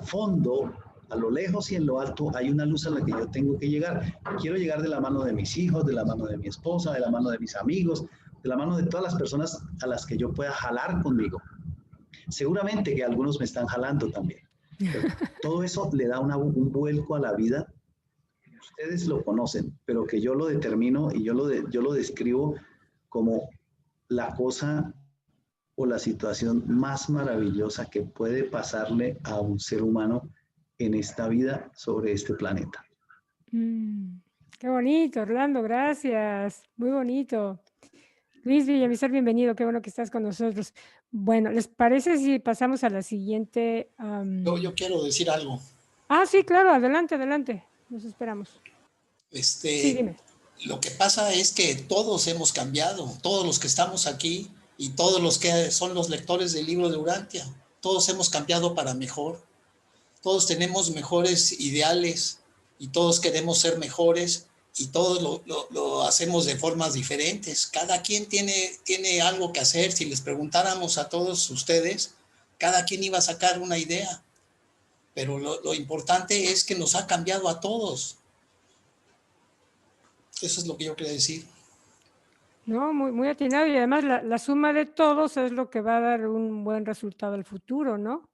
fondo, a lo lejos y en lo alto, hay una luz a la que yo tengo que llegar. Quiero llegar de la mano de mis hijos, de la mano de mi esposa, de la mano de mis amigos, de la mano de todas las personas a las que yo pueda jalar conmigo. Seguramente que algunos me están jalando también. Pero todo eso le da un vuelco a la vida. Ustedes lo conocen, pero que yo lo determino y yo lo describo como la cosa o la situación más maravillosa que puede pasarle a un ser humano en esta vida sobre este planeta. Qué bonito, Orlando, gracias. Muy bonito. Luis Villamizar, bienvenido, qué bueno que estás con nosotros. Bueno, ¿les parece si pasamos a la siguiente? Yo quiero decir algo. Ah, sí, claro, adelante, adelante. Nos esperamos. Sí, dime. Lo que pasa es que todos hemos cambiado, todos los que estamos aquí y todos los que son los lectores del libro de Urantia, todos hemos cambiado para mejor. Todos tenemos mejores ideales y todos queremos ser mejores y todos lo hacemos de formas diferentes. Cada quien tiene algo que hacer. Si les preguntáramos a todos ustedes, cada quien iba a sacar una idea. Pero lo importante es que nos ha cambiado a todos. Eso es lo que yo quería decir. No, muy, muy atinado, y además la suma de todos es lo que va a dar un buen resultado al futuro, ¿no?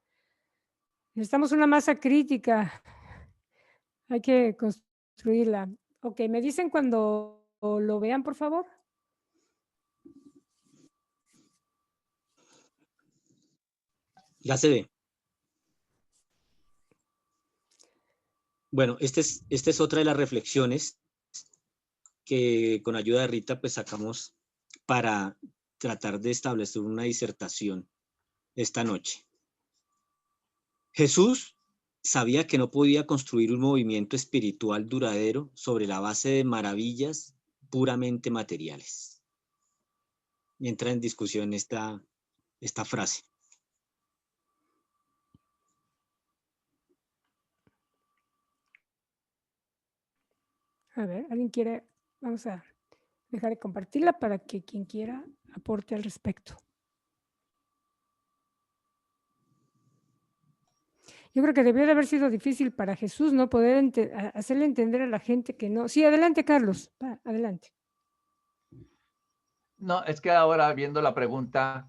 Necesitamos una masa crítica. Hay que construirla. Ok, ¿me dicen cuando lo vean, por favor? Ya se ve. Bueno, esta es otra de las reflexiones que con ayuda de Rita pues sacamos para tratar de establecer una disertación esta noche. Jesús sabía que no podía construir un movimiento espiritual duradero sobre la base de maravillas puramente materiales. Y entra en discusión esta frase. A ver, ¿alguien quiere? Vamos a dejar de compartirla para que quien quiera aporte al respecto. Yo creo que debió de haber sido difícil para Jesús no poder hacerle entender a la gente que no. Sí, adelante, Carlos. Adelante. No, es que ahora viendo la pregunta,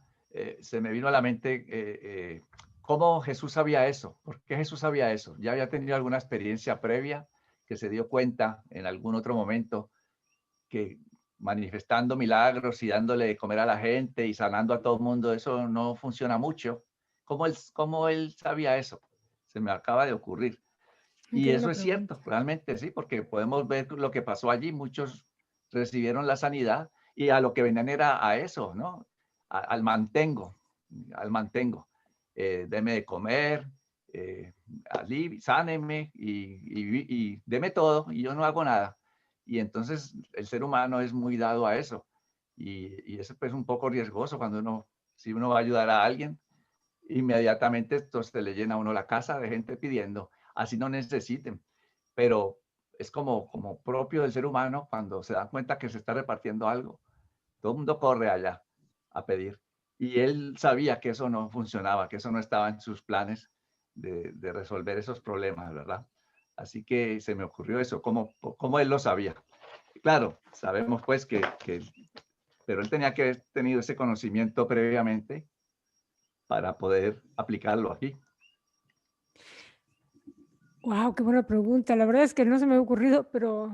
se me vino a la mente cómo Jesús sabía eso. ¿Por qué Jesús sabía eso? Ya había tenido alguna experiencia previa que se dio cuenta en algún otro momento que manifestando milagros y dándole de comer a la gente y sanando a todo el mundo, eso no funciona mucho. ¿Cómo él sabía eso? Se me acaba de ocurrir. Y eso es cierto, realmente sí, porque podemos ver lo que pasó allí. Muchos recibieron la sanidad y a lo que venían era a eso, ¿no? Al mantengo. Deme de comer, sáneme y deme todo y yo no hago nada. Y entonces el ser humano es muy dado a eso. Y eso es un poco riesgoso cuando si uno va a ayudar a alguien, inmediatamente esto se le llena a uno la casa de gente pidiendo, así no necesiten. Pero es como propio del ser humano cuando se dan cuenta que se está repartiendo algo. Todo el mundo corre allá a pedir. Y él sabía que eso no funcionaba, que eso no estaba en sus planes de resolver esos problemas, ¿verdad? Así que se me ocurrió eso, cómo él lo sabía. Claro, sabemos pues pero él tenía que haber tenido ese conocimiento previamente para poder aplicarlo aquí. Wow, qué buena pregunta. La verdad es que no se me ha ocurrido, pero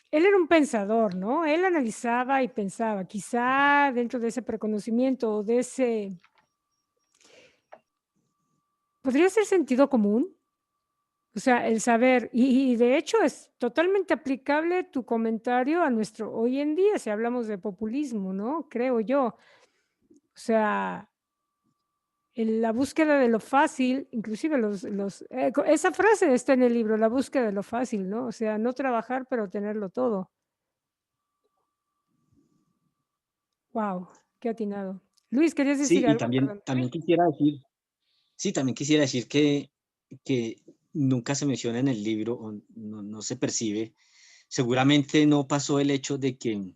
él era un pensador, ¿no? Él analizaba y pensaba. Quizá dentro de ese preconocimiento o de ese... ¿Podría ser sentido común? O sea, el saber, y de hecho es totalmente aplicable tu comentario a nuestro hoy en día, si hablamos de populismo, ¿no? Creo yo. O sea, la búsqueda de lo fácil, inclusive esa frase está en el libro, la búsqueda de lo fácil, ¿no? O sea, no trabajar, pero tenerlo todo. Wow, qué atinado. Luis, ¿querías decir Sí, algo? y también quisiera decir, sí, también quisiera decir que nunca se menciona en el libro, o no se percibe, seguramente no pasó el hecho de que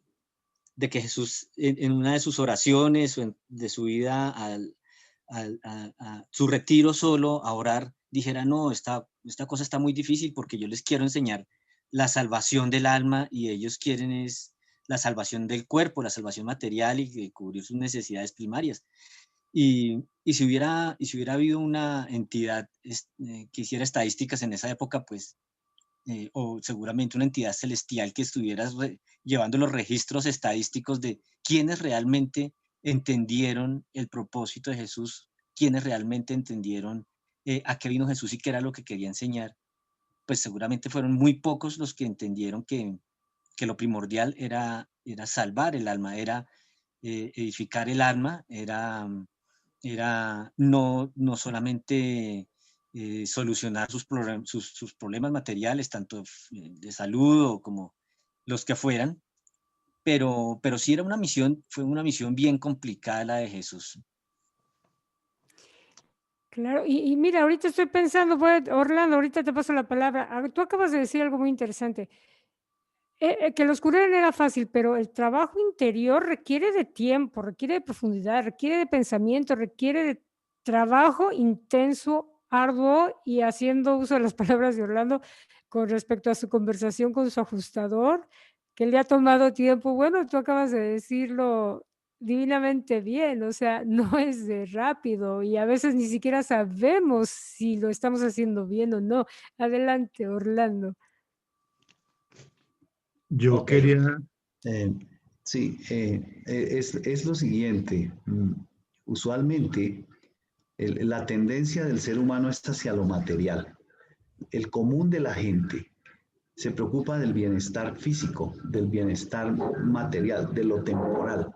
Jesús en una de sus oraciones o de su vida a su retiro solo a orar, dijera, no, esta cosa está muy difícil porque yo les quiero enseñar la salvación del alma y ellos quieren es la salvación del cuerpo, la salvación material y cubrir sus necesidades primarias. Y si hubiera habido una entidad que hiciera estadísticas en esa época, pues, o seguramente una entidad celestial que estuviera llevando los registros estadísticos de quiénes realmente entendieron el propósito de Jesús, quiénes realmente entendieron a qué vino Jesús y qué era lo que quería enseñar, pues seguramente fueron muy pocos los que entendieron que lo primordial era salvar el alma, era edificar el alma, era no solamente solucionar sus problemas materiales, tanto de salud como los que fueran, pero sí era una misión, fue una misión bien complicada la de Jesús. Claro, y mira, ahorita estoy pensando, Orlando, ahorita te paso la palabra. Tú acabas de decir algo muy interesante. Que los curar era fácil, pero el trabajo interior requiere de tiempo, requiere de profundidad, requiere de pensamiento, requiere de trabajo intenso, arduo, y haciendo uso de las palabras de Orlando con respecto a su conversación con su ajustador, que le ha tomado tiempo. Bueno, tú acabas de decirlo divinamente bien, o sea, no es de rápido y a veces ni siquiera sabemos si lo estamos haciendo bien o no. Adelante, Orlando. Yo quería... sí, es lo siguiente. Usualmente la tendencia del ser humano es hacia lo material. El común de la gente se preocupa del bienestar físico, del bienestar material, de lo temporal,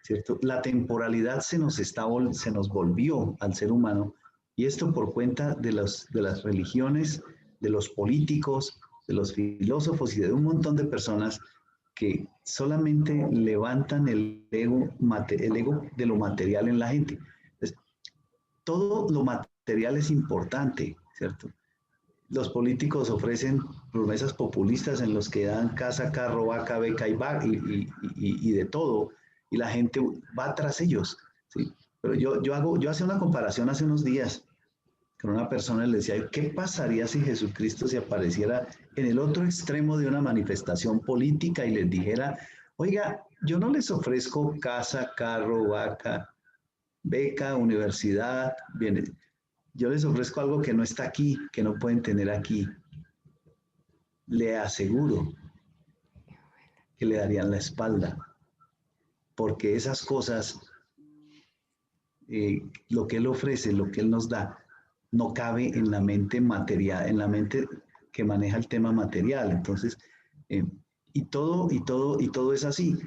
¿cierto? La temporalidad se nos volvió al ser humano, y esto por cuenta de las religiones, de los políticos, de los filósofos y de un montón de personas que solamente levantan el ego de lo material en la gente. Entonces, todo lo material es importante, ¿cierto? Los políticos ofrecen promesas populistas en los que dan casa, carro, vaca, beca y de todo, y la gente va tras ellos, ¿sí? Pero yo hacía una comparación hace unos días con una persona y le decía, ¿qué pasaría si Jesucristo se apareciera en el otro extremo de una manifestación política y les dijera, oiga, yo no les ofrezco casa, carro, vaca, beca, universidad, bienes. Yo les ofrezco algo que no está aquí, que no pueden tener aquí. Le aseguro que le darían la espalda, porque esas cosas, lo que Él ofrece, lo que Él nos da, no cabe en la mente material, en la mente que maneja el tema material. Entonces, y todo es así.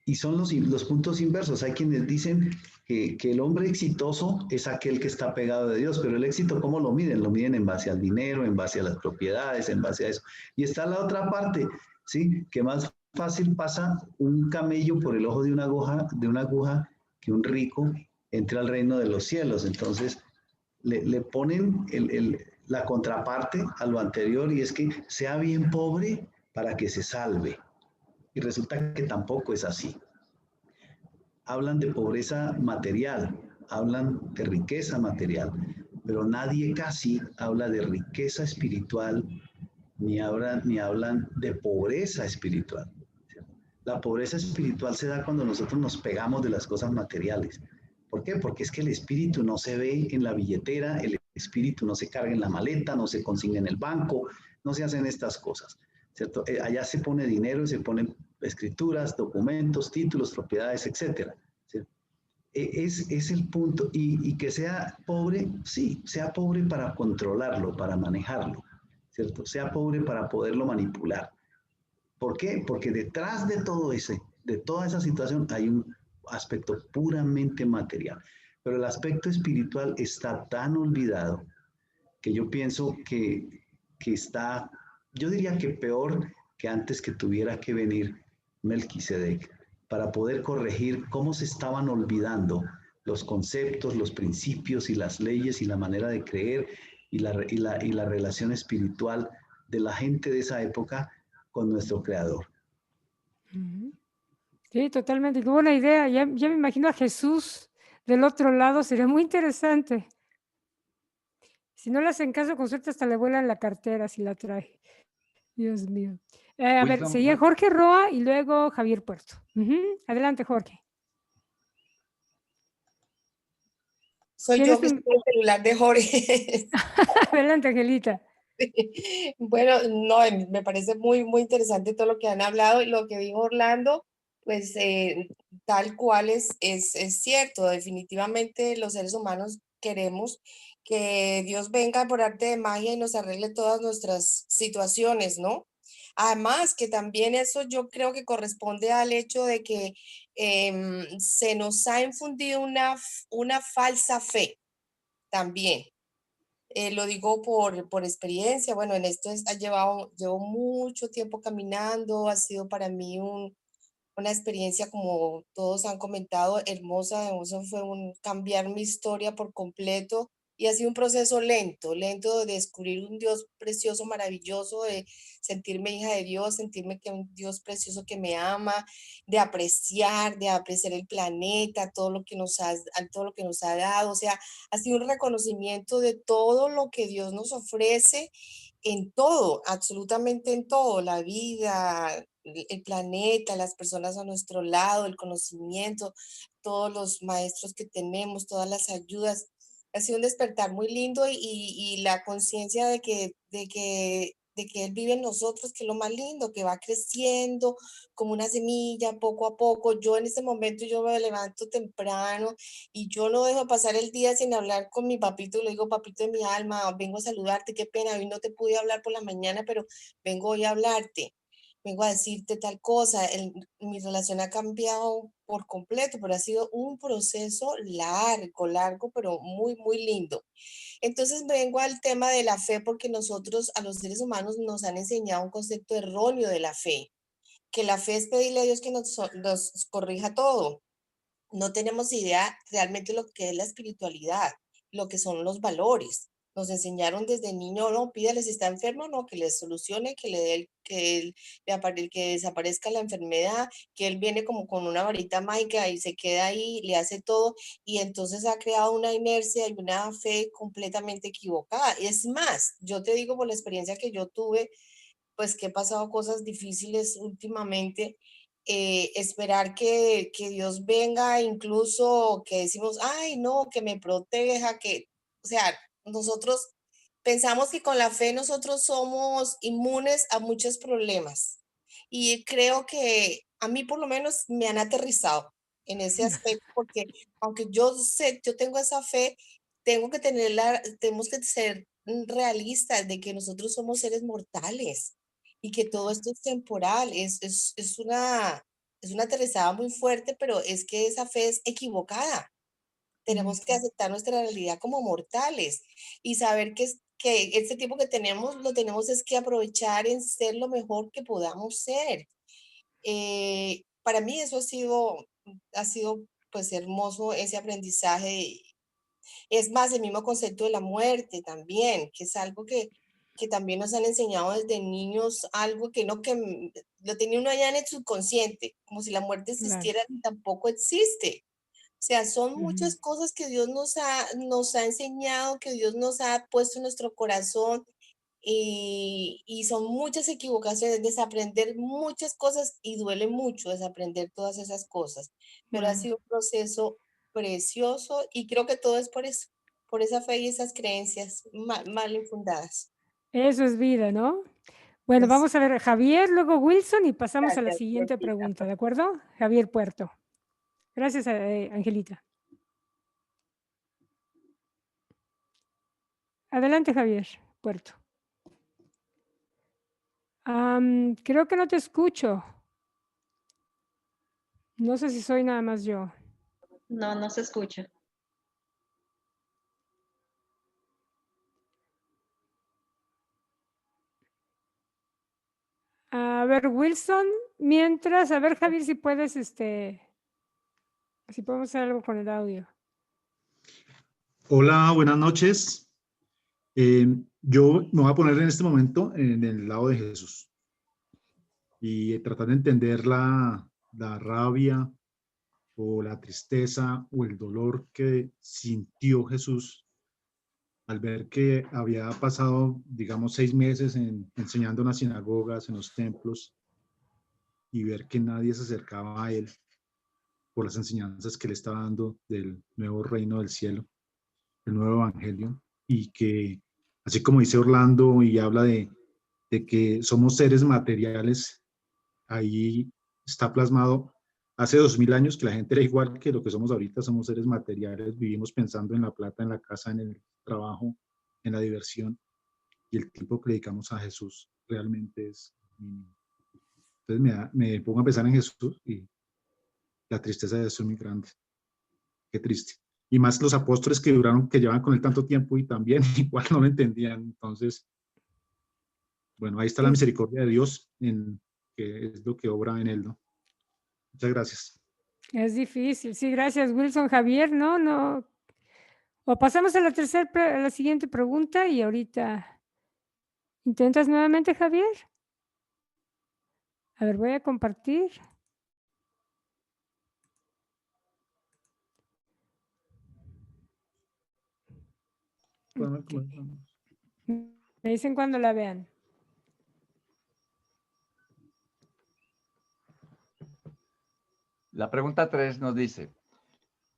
Y son los puntos inversos. Hay quienes dicen que el hombre exitoso es aquel que está pegado de Dios, pero el éxito, ¿cómo lo miden? Lo miden en base al dinero, en base a las propiedades, en base a eso. Y está la otra parte, ¿sí? Que más fácil pasa un camello por el ojo de una aguja que un rico entre al reino de los cielos. Entonces, le ponen la contraparte a lo anterior, y es que sea bien pobre para que se salve. Y resulta que tampoco es así. Hablan de pobreza material, hablan de riqueza material, pero nadie casi habla de riqueza espiritual, ni hablan de pobreza espiritual. La pobreza espiritual se da cuando nosotros nos pegamos de las cosas materiales. ¿Por qué? Porque es que el espíritu no se ve en la billetera, el espíritu no se carga en la maleta, no se consigna en el banco, no se hacen estas cosas, ¿cierto? Allá se pone dinero, se ponen escrituras, documentos, títulos, propiedades, etc. Es el punto. Y que sea pobre, sí, sea pobre para controlarlo, para manejarlo, ¿cierto? Sea pobre para poderlo manipular. ¿Por qué? Porque detrás de de toda esa situación hay un aspecto puramente material, pero el aspecto espiritual está tan olvidado que yo pienso que está, yo diría que peor que antes que tuviera que venir Melquisedec para poder corregir cómo se estaban olvidando los conceptos, los principios y las leyes y la manera de creer y la relación espiritual de la gente de esa época con nuestro Creador. Sí, totalmente. Qué buena idea. Ya me imagino a Jesús del otro lado. Sería muy interesante. Si no le hacen caso, con suerte hasta le vuelan la cartera si la trae. Dios mío. A ver, Wilson, seguía Jorge Roa y luego Javier Puerto. Adelante, Jorge. Soy yo que estoy en el celular de Jorge. Adelante, Angelita. Bueno, no, me parece muy, muy interesante todo lo que han hablado y lo que dijo Orlando, pues tal cual es cierto. Definitivamente los seres humanos queremos que Dios venga por arte de magia y nos arregle todas nuestras situaciones, ¿no? Además, que también eso yo creo que corresponde al hecho de que se nos ha infundido una falsa fe también. Lo digo por experiencia. Bueno, en esto llevo mucho tiempo caminando, ha sido para mí una experiencia, como todos han comentado, hermosa. Eso fue cambiar mi historia por completo y ha sido un proceso lento, lento de descubrir un Dios precioso, maravilloso, de sentirme hija de Dios, sentirme que un Dios precioso que me ama, de apreciar el planeta, todo lo que nos ha dado. O sea, ha sido un reconocimiento de todo lo que Dios nos ofrece en todo, absolutamente en todo, la vida, el planeta, las personas a nuestro lado, el conocimiento, todos los maestros que tenemos, todas las ayudas. Ha sido un despertar muy lindo y la conciencia de que Él vive en nosotros, que es lo más lindo, que va creciendo como una semilla poco a poco. Yo en este momento yo me levanto temprano y yo no dejo pasar el día sin hablar con mi papito. Le digo: papito de mi alma, vengo a saludarte, qué pena, hoy no te pude hablar por la mañana, pero vengo hoy a hablarte, vengo a decirte tal cosa. Mi relación ha cambiado por completo, pero ha sido un proceso largo, pero muy, muy lindo. Entonces vengo al tema de la fe, porque nosotros, a los seres humanos, nos han enseñado un concepto erróneo de la fe, que la fe es pedirle a Dios que nos corrija todo. No tenemos idea realmente lo que es la espiritualidad, lo que son los valores. Nos enseñaron desde niño: no, pídale si está enfermo, no, que le solucione, que le dé que desaparezca la enfermedad, que él viene como con una varita mágica y se queda ahí, le hace todo, y entonces ha creado una inercia y una fe completamente equivocada. Es más, yo te digo por la experiencia que yo tuve, pues que he pasado cosas difíciles últimamente. Esperar que Dios venga, incluso que decimos: ay, no, que me proteja, o sea, nosotros pensamos que con la fe nosotros somos inmunes a muchos problemas. Y creo que a mí por lo menos me han aterrizado en ese aspecto, porque aunque yo tengo esa fe, tenemos que ser realistas de que nosotros somos seres mortales y que todo esto es temporal. Es una aterrizada muy fuerte, pero es que esa fe es equivocada. Tenemos que aceptar nuestra realidad como mortales y saber que este tiempo que tenemos, lo tenemos es que aprovechar en ser lo mejor que podamos ser. Para mí eso ha sido pues hermoso, ese aprendizaje. Es más, el mismo concepto de la muerte también, que es algo que también nos han enseñado desde niños, algo que lo tenía uno allá en el subconsciente, como si la muerte existiera, y tampoco existe. O sea, son muchas cosas que Dios nos ha enseñado, que Dios nos ha puesto en nuestro corazón, y son muchas equivocaciones, desaprender muchas cosas, y duele mucho desaprender todas esas cosas, pero ha sido un proceso precioso y creo que todo es por eso, por esa fe y esas creencias mal infundadas. Eso es vida, ¿no? Bueno, Pues, vamos a ver Javier, luego Wilson y pasamos a la gracias, siguiente Glorita. pregunta, ¿de acuerdo? Javier Puerto. Gracias, Angelita. Adelante, Javier Puerto. Creo que no te escucho. No sé si soy nada más yo. No, no se escucha. A ver, Wilson, mientras, a ver, Javier, si puedes, si podemos hacer algo con el audio. Hola, buenas noches. Yo me voy a poner en este momento en el lado de Jesús y tratar de entender la rabia o la tristeza o el dolor que sintió Jesús al ver que había pasado, digamos, 6 meses enseñando en las sinagogas, en los templos, y ver que nadie se acercaba a él por las enseñanzas que le estaba dando del nuevo reino del cielo, el nuevo evangelio, y que, así como dice Orlando y habla de que somos seres materiales, ahí está plasmado hace 2000 años que la gente era igual que lo que somos ahorita, somos seres materiales, vivimos pensando en la plata, en la casa, en el trabajo, en la diversión, y el tiempo que dedicamos a Jesús realmente es mínimo. Entonces me pongo a pensar en Jesús y la tristeza de Jesús es muy grande. Qué triste. Y más los apóstoles que llevan con él tanto tiempo y también igual no lo entendían. Entonces, bueno, ahí está la misericordia de Dios, que es lo que obra en él, ¿no? Muchas gracias. Es difícil. Sí, gracias, Wilson. Javier, ¿no? No. O pasamos a la siguiente pregunta y ahorita. ¿Intentas nuevamente, Javier? A ver, voy a compartir. Okay. Me dicen cuando la vean. La pregunta 3 nos dice,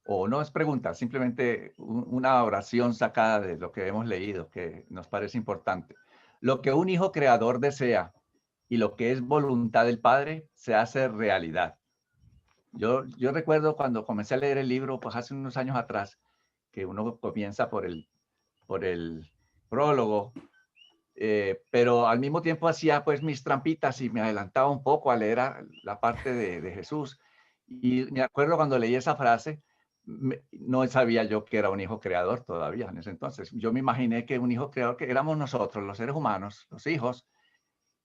o no es pregunta, simplemente una oración sacada de lo que hemos leído, que nos parece importante. Lo que un hijo creador desea y lo que es voluntad del Padre se hace realidad. Yo recuerdo cuando comencé a leer el libro, pues hace unos años atrás, que uno comienza por el prólogo, pero al mismo tiempo hacía pues mis trampitas y me adelantaba un poco a leer la parte de Jesús. Y me acuerdo cuando leí esa frase, no sabía yo que era un hijo creador todavía en ese entonces. Yo me imaginé que un hijo creador, que éramos nosotros, los seres humanos, los hijos,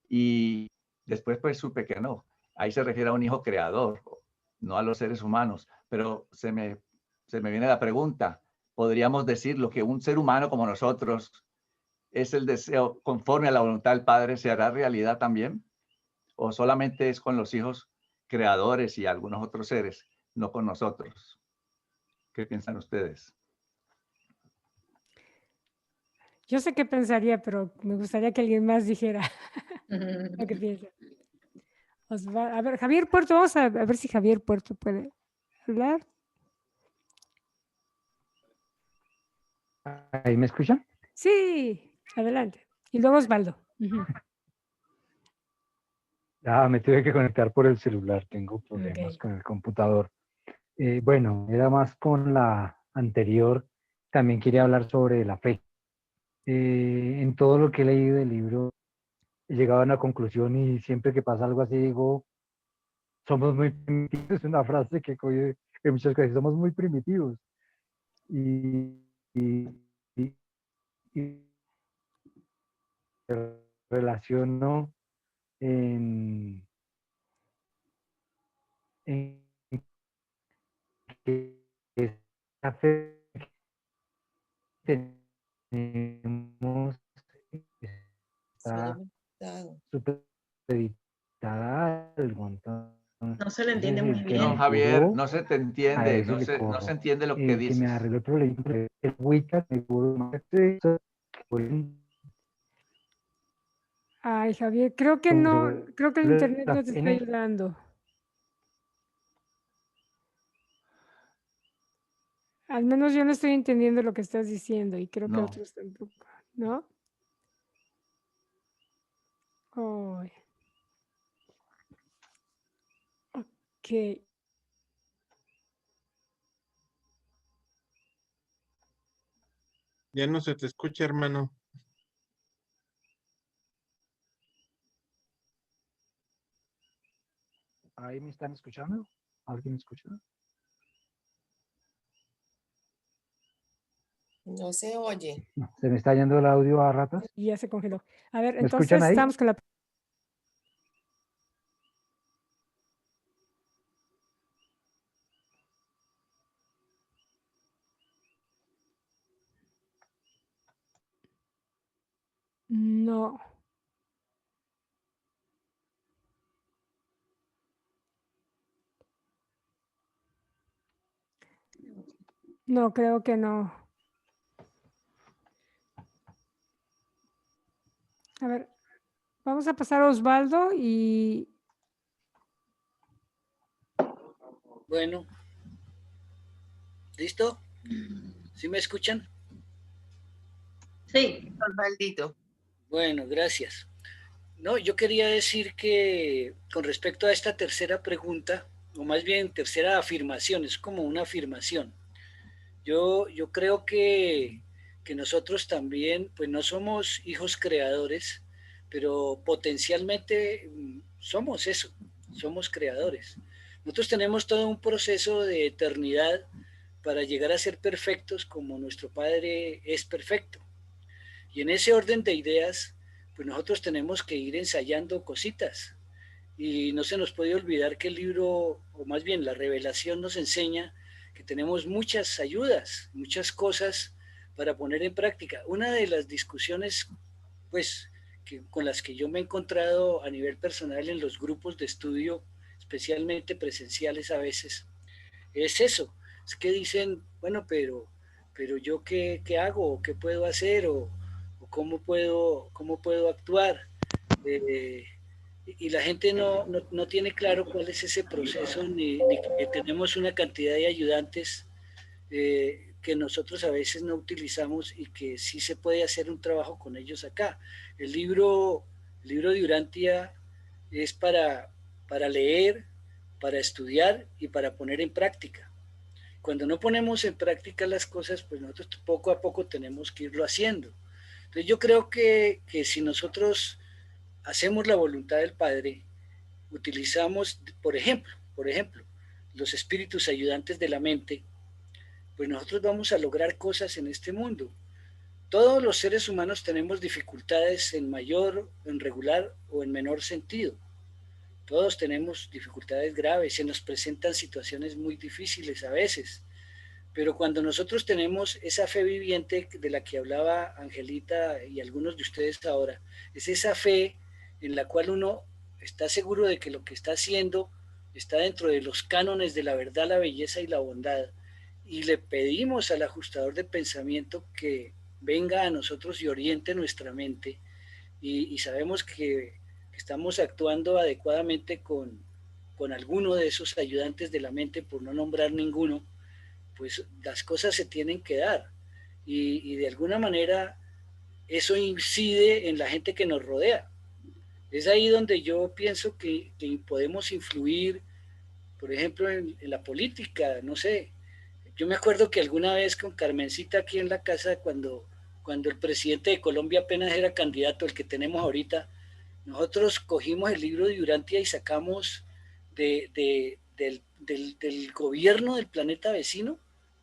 y después pues supe que no. Ahí se refiere a un hijo creador, no a los seres humanos. Pero se me viene la pregunta, ¿podríamos decir lo que un ser humano como nosotros es el deseo conforme a la voluntad del Padre se hará realidad también? ¿O solamente es con los hijos creadores y algunos otros seres, no con nosotros? ¿Qué piensan ustedes? Yo sé qué pensaría, pero me gustaría que alguien más dijera lo que piensa. A ver, Javier Puerto, vamos a ver si Javier Puerto puede hablar. ¿Ahí me escuchan? Sí, adelante. Y luego Osvaldo. Me tuve que conectar por el celular, tengo problemas con el computador. Bueno, era más con la anterior, también quería hablar sobre la fe. En todo lo que he leído del libro, he llegado a una conclusión y siempre que pasa algo así digo, somos muy primitivos, es una frase que coge en muchas cosas, somos muy primitivos. Y relaciono en que esa fe que tenemos está supeditada a algo. Entonces, No se le entiende muy el que No, me bien. Javier, curó, no se te a entiende, ese le no se corro. entiende lo que El que me dices. arregló el problema, el Wicca me curó. Ay, Javier, creo que no, creo que el internet no te está ayudando. Al menos yo no estoy entendiendo lo que estás diciendo y creo que No. otros tampoco, ¿no? Oh. Ok. Ya no se te escucha, hermano. ¿Ahí me están escuchando? ¿Alguien me escucha? No se oye. No, ¿se me está yendo el audio a ratos? Y ya se congeló. A ver, ¿Me escuchan entonces ahí? estamos con la... No. No, creo que no. A ver, vamos a pasar a Osvaldo y... Bueno. ¿Listo? ¿Sí me escuchan? Sí, Osvaldito. Bueno, gracias. No, yo quería decir que con respecto a esta tercera pregunta, o más bien tercera afirmación, es como una afirmación. Yo creo que nosotros también, pues no somos hijos creadores, pero potencialmente somos eso, somos creadores. Nosotros tenemos todo un proceso de eternidad para llegar a ser perfectos como nuestro Padre es perfecto. Y en ese orden de ideas, pues nosotros tenemos que ir ensayando cositas. Y no se nos puede olvidar que el libro, o más bien la revelación, nos enseña que tenemos muchas ayudas, muchas cosas para poner en práctica. Una de las discusiones, pues, con las que yo me he encontrado a nivel personal en los grupos de estudio, especialmente presenciales a veces, es eso. Es que dicen, bueno, pero yo qué hago, o qué puedo hacer, o cómo puedo actuar. Y la gente no tiene claro cuál es ese proceso, ni que tenemos una cantidad de ayudantes que nosotros a veces no utilizamos y que sí se puede hacer un trabajo con ellos acá. El libro de Urantia es para leer, para estudiar y para poner en práctica. Cuando no ponemos en práctica las cosas, pues nosotros poco a poco tenemos que irlo haciendo. Entonces yo creo que si nosotros hacemos la voluntad del Padre, utilizamos, por ejemplo, los espíritus ayudantes de la mente, pues nosotros vamos a lograr cosas en este mundo. Todos los seres humanos tenemos dificultades en mayor, en regular o en menor sentido. Todos tenemos dificultades graves, se nos presentan situaciones muy difíciles a veces, pero cuando nosotros tenemos esa fe viviente de la que hablaba Angelita y algunos de ustedes ahora, es esa fe en la cual uno está seguro de que lo que está haciendo está dentro de los cánones de la verdad, la belleza y la bondad, y le pedimos al ajustador de pensamiento que venga a nosotros y oriente nuestra mente, y sabemos que estamos actuando adecuadamente con alguno de esos ayudantes de la mente, por no nombrar ninguno, pues las cosas se tienen que dar. Y de alguna manera eso incide en la gente que nos rodea. Es ahí donde yo pienso que podemos influir, por ejemplo, en la política, no sé. Yo me acuerdo que alguna vez con Carmencita aquí en la casa, cuando el presidente de Colombia apenas era candidato, el que tenemos ahorita, nosotros cogimos el libro de Urantia y sacamos del gobierno del planeta vecino,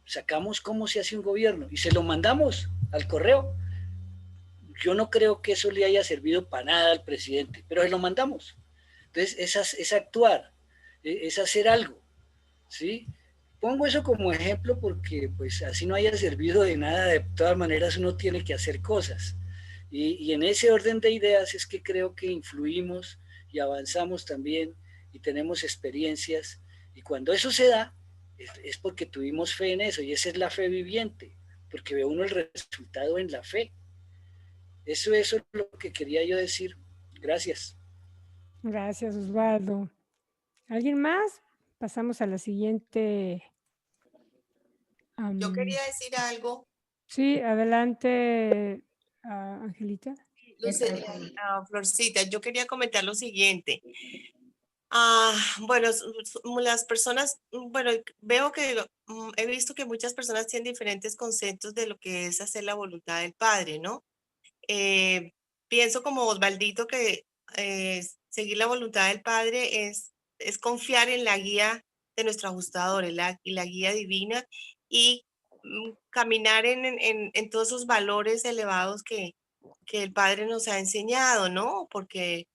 sacamos cómo se hace un gobierno y se lo mandamos al correo. Yo no creo que eso le haya servido para nada al presidente, pero se lo mandamos. Entonces, es actuar, es hacer algo, ¿sí? Pongo eso como ejemplo porque pues así no haya servido de nada, de todas maneras uno tiene que hacer cosas. Y en ese orden de ideas es que creo que influimos y avanzamos también y tenemos experiencias. Y cuando eso se da, es porque tuvimos fe en eso, y esa es la fe viviente, porque ve uno el resultado en la fe. Eso es lo que quería yo decir. Gracias. Gracias, Osvaldo. ¿Alguien más? Pasamos a la siguiente. Yo quería decir algo. Sí, adelante, Angelita. Florcita, yo quería comentar lo siguiente. Bueno, las personas, bueno, veo que he visto que muchas personas tienen diferentes conceptos de lo que es hacer la voluntad del Padre, ¿no? Pienso como Osvaldito que seguir la voluntad del Padre es confiar en la guía de nuestro ajustador, y la guía divina, y caminar en todos esos valores elevados que el Padre nos ha enseñado, ¿no? Porque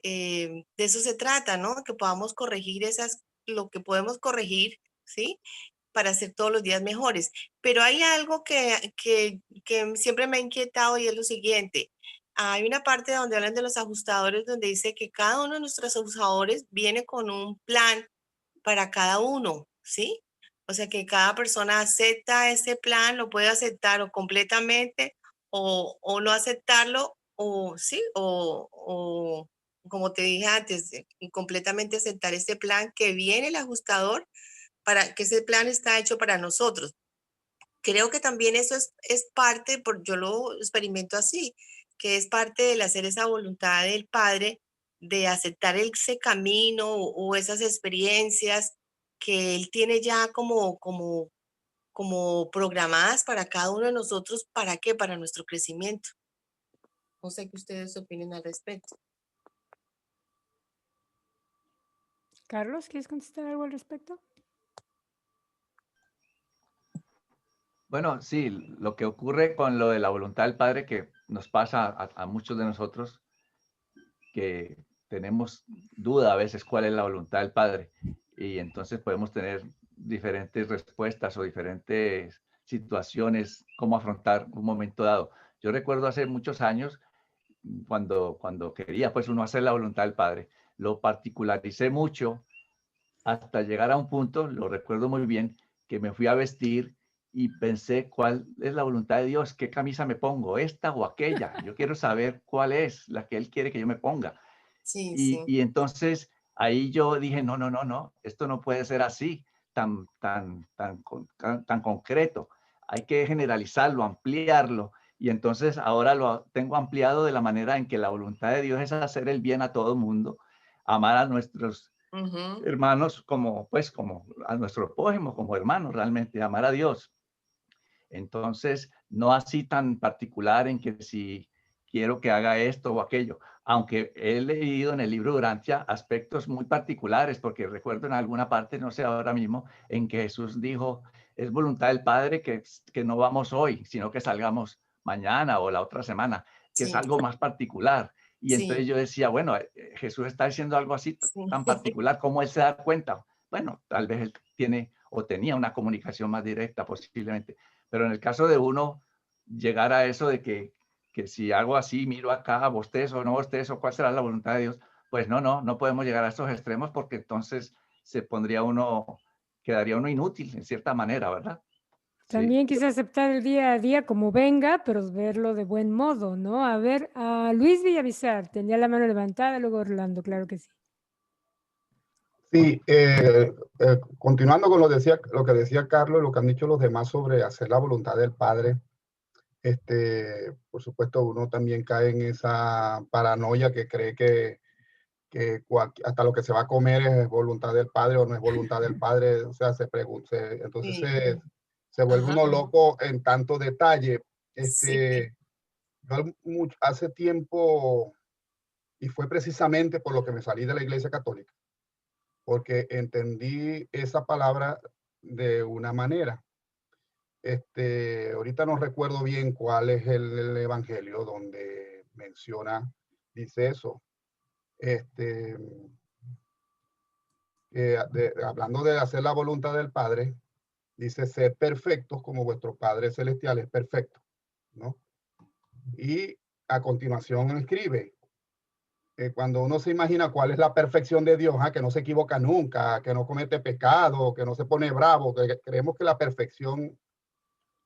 de eso se trata, ¿no? Que podamos corregir lo que podemos corregir, ¿sí? Para hacer todos los días mejores. Pero hay algo que siempre me ha inquietado, y es lo siguiente. hay una parte donde hablan de los ajustadores, donde dice que cada uno de nuestros ajustadores viene con un plan para cada uno, ¿sí? O sea, que cada persona acepta ese plan, lo puede aceptar o completamente o no aceptarlo, o sí, o como te dije antes, completamente aceptar este plan que viene el ajustador, para que ese plan está hecho para nosotros. Creo que también eso es parte, yo lo experimento así, que es parte del hacer esa voluntad del Padre, de aceptar ese camino o esas experiencias que Él tiene ya como programadas para cada uno de nosotros. ¿Para qué? Para nuestro crecimiento. No sé qué ustedes opinen al respecto. Carlos, ¿quieres contestar algo al respecto? Bueno, sí, lo que ocurre con lo de la voluntad del Padre que nos pasa a muchos de nosotros, que tenemos duda a veces cuál es la voluntad del Padre, y entonces podemos tener diferentes respuestas o diferentes situaciones, cómo afrontar un momento dado. Yo recuerdo hace muchos años, cuando quería pues uno hacer la voluntad del Padre, lo particularicé mucho hasta llegar a un punto, lo recuerdo muy bien, que me fui a vestir y pensé cuál es la voluntad de Dios, qué camisa me pongo, esta o aquella. Yo quiero saber cuál es la que Él quiere que yo me ponga. Sí, Y, sí. y entonces ahí yo dije, no, no, no, no, esto no puede ser así, tan concreto. Hay que generalizarlo, ampliarlo. Y entonces ahora lo tengo ampliado de la manera en que la voluntad de Dios es hacer el bien a todo el mundo, amar a nuestros hermanos como a nuestro prójimo, como hermanos, realmente amar a Dios. Entonces, no así tan particular en que si quiero que haga esto o aquello, aunque he leído en el libro de Urantia aspectos muy particulares, porque recuerdo en alguna parte, no sé ahora mismo, en que Jesús dijo, es voluntad del Padre que no vamos hoy, sino que salgamos mañana o la otra semana, que es algo más particular. Y entonces yo decía, bueno, Jesús está diciendo algo así tan particular, ¿cómo Él se da cuenta? Bueno, tal vez Él tiene o tenía una comunicación más directa posiblemente. Pero en el caso de uno llegar a eso de que si hago así, miro acá, bostezo, no bostezo, ¿cuál será la voluntad de Dios? Pues no podemos llegar a esos extremos porque entonces quedaría uno inútil en cierta manera, ¿verdad? También quise aceptar el día a día como venga, pero verlo de buen modo, ¿no? A ver, a Luis Villavizar, tenía la mano levantada, luego Orlando, claro que sí. Sí, continuando con lo que decía Carlos, lo que han dicho los demás sobre hacer la voluntad del Padre, por supuesto uno también cae en esa paranoia que cree que hasta lo que se va a comer es voluntad del Padre o no es voluntad del Padre, o sea, entonces se vuelve uno loco en tanto detalle. Yo hace tiempo, y fue precisamente por lo que me salí de la Iglesia Católica, porque entendí esa palabra de una manera. Ahorita no recuerdo bien cuál es el evangelio donde dice eso. Hablando de hacer la voluntad del Padre, dice ser perfectos como vuestro Padre Celestial es perfecto, ¿no? Y a continuación escribe, cuando uno se imagina cuál es la perfección de Dios, que no se equivoca nunca, que no comete pecado, que no se pone bravo, que creemos que la perfección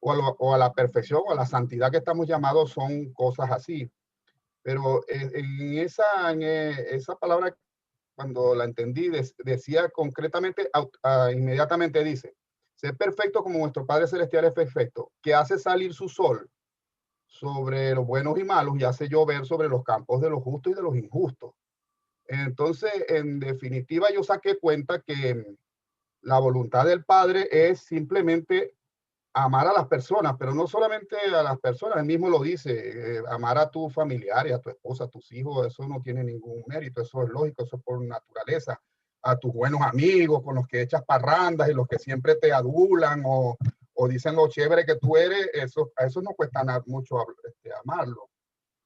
o a la perfección o a la santidad que estamos llamados son cosas así. Pero en esa palabra, cuando la entendí, decía concretamente, inmediatamente dice, ser perfecto como nuestro Padre Celestial es perfecto, que hace salir su sol sobre los buenos y malos y hace llover sobre los campos de los justos y de los injustos. Entonces, en definitiva, yo saqué cuenta que la voluntad del Padre es simplemente amar a las personas, pero no solamente a las personas, él mismo lo dice, amar a tus familiares, a tu esposa, a tus hijos, eso no tiene ningún mérito, eso es lógico, eso es por naturaleza. A tus buenos amigos con los que echas parrandas y los que siempre te adulan o dicen lo chévere que tú eres, a eso no cuesta mucho amarlo.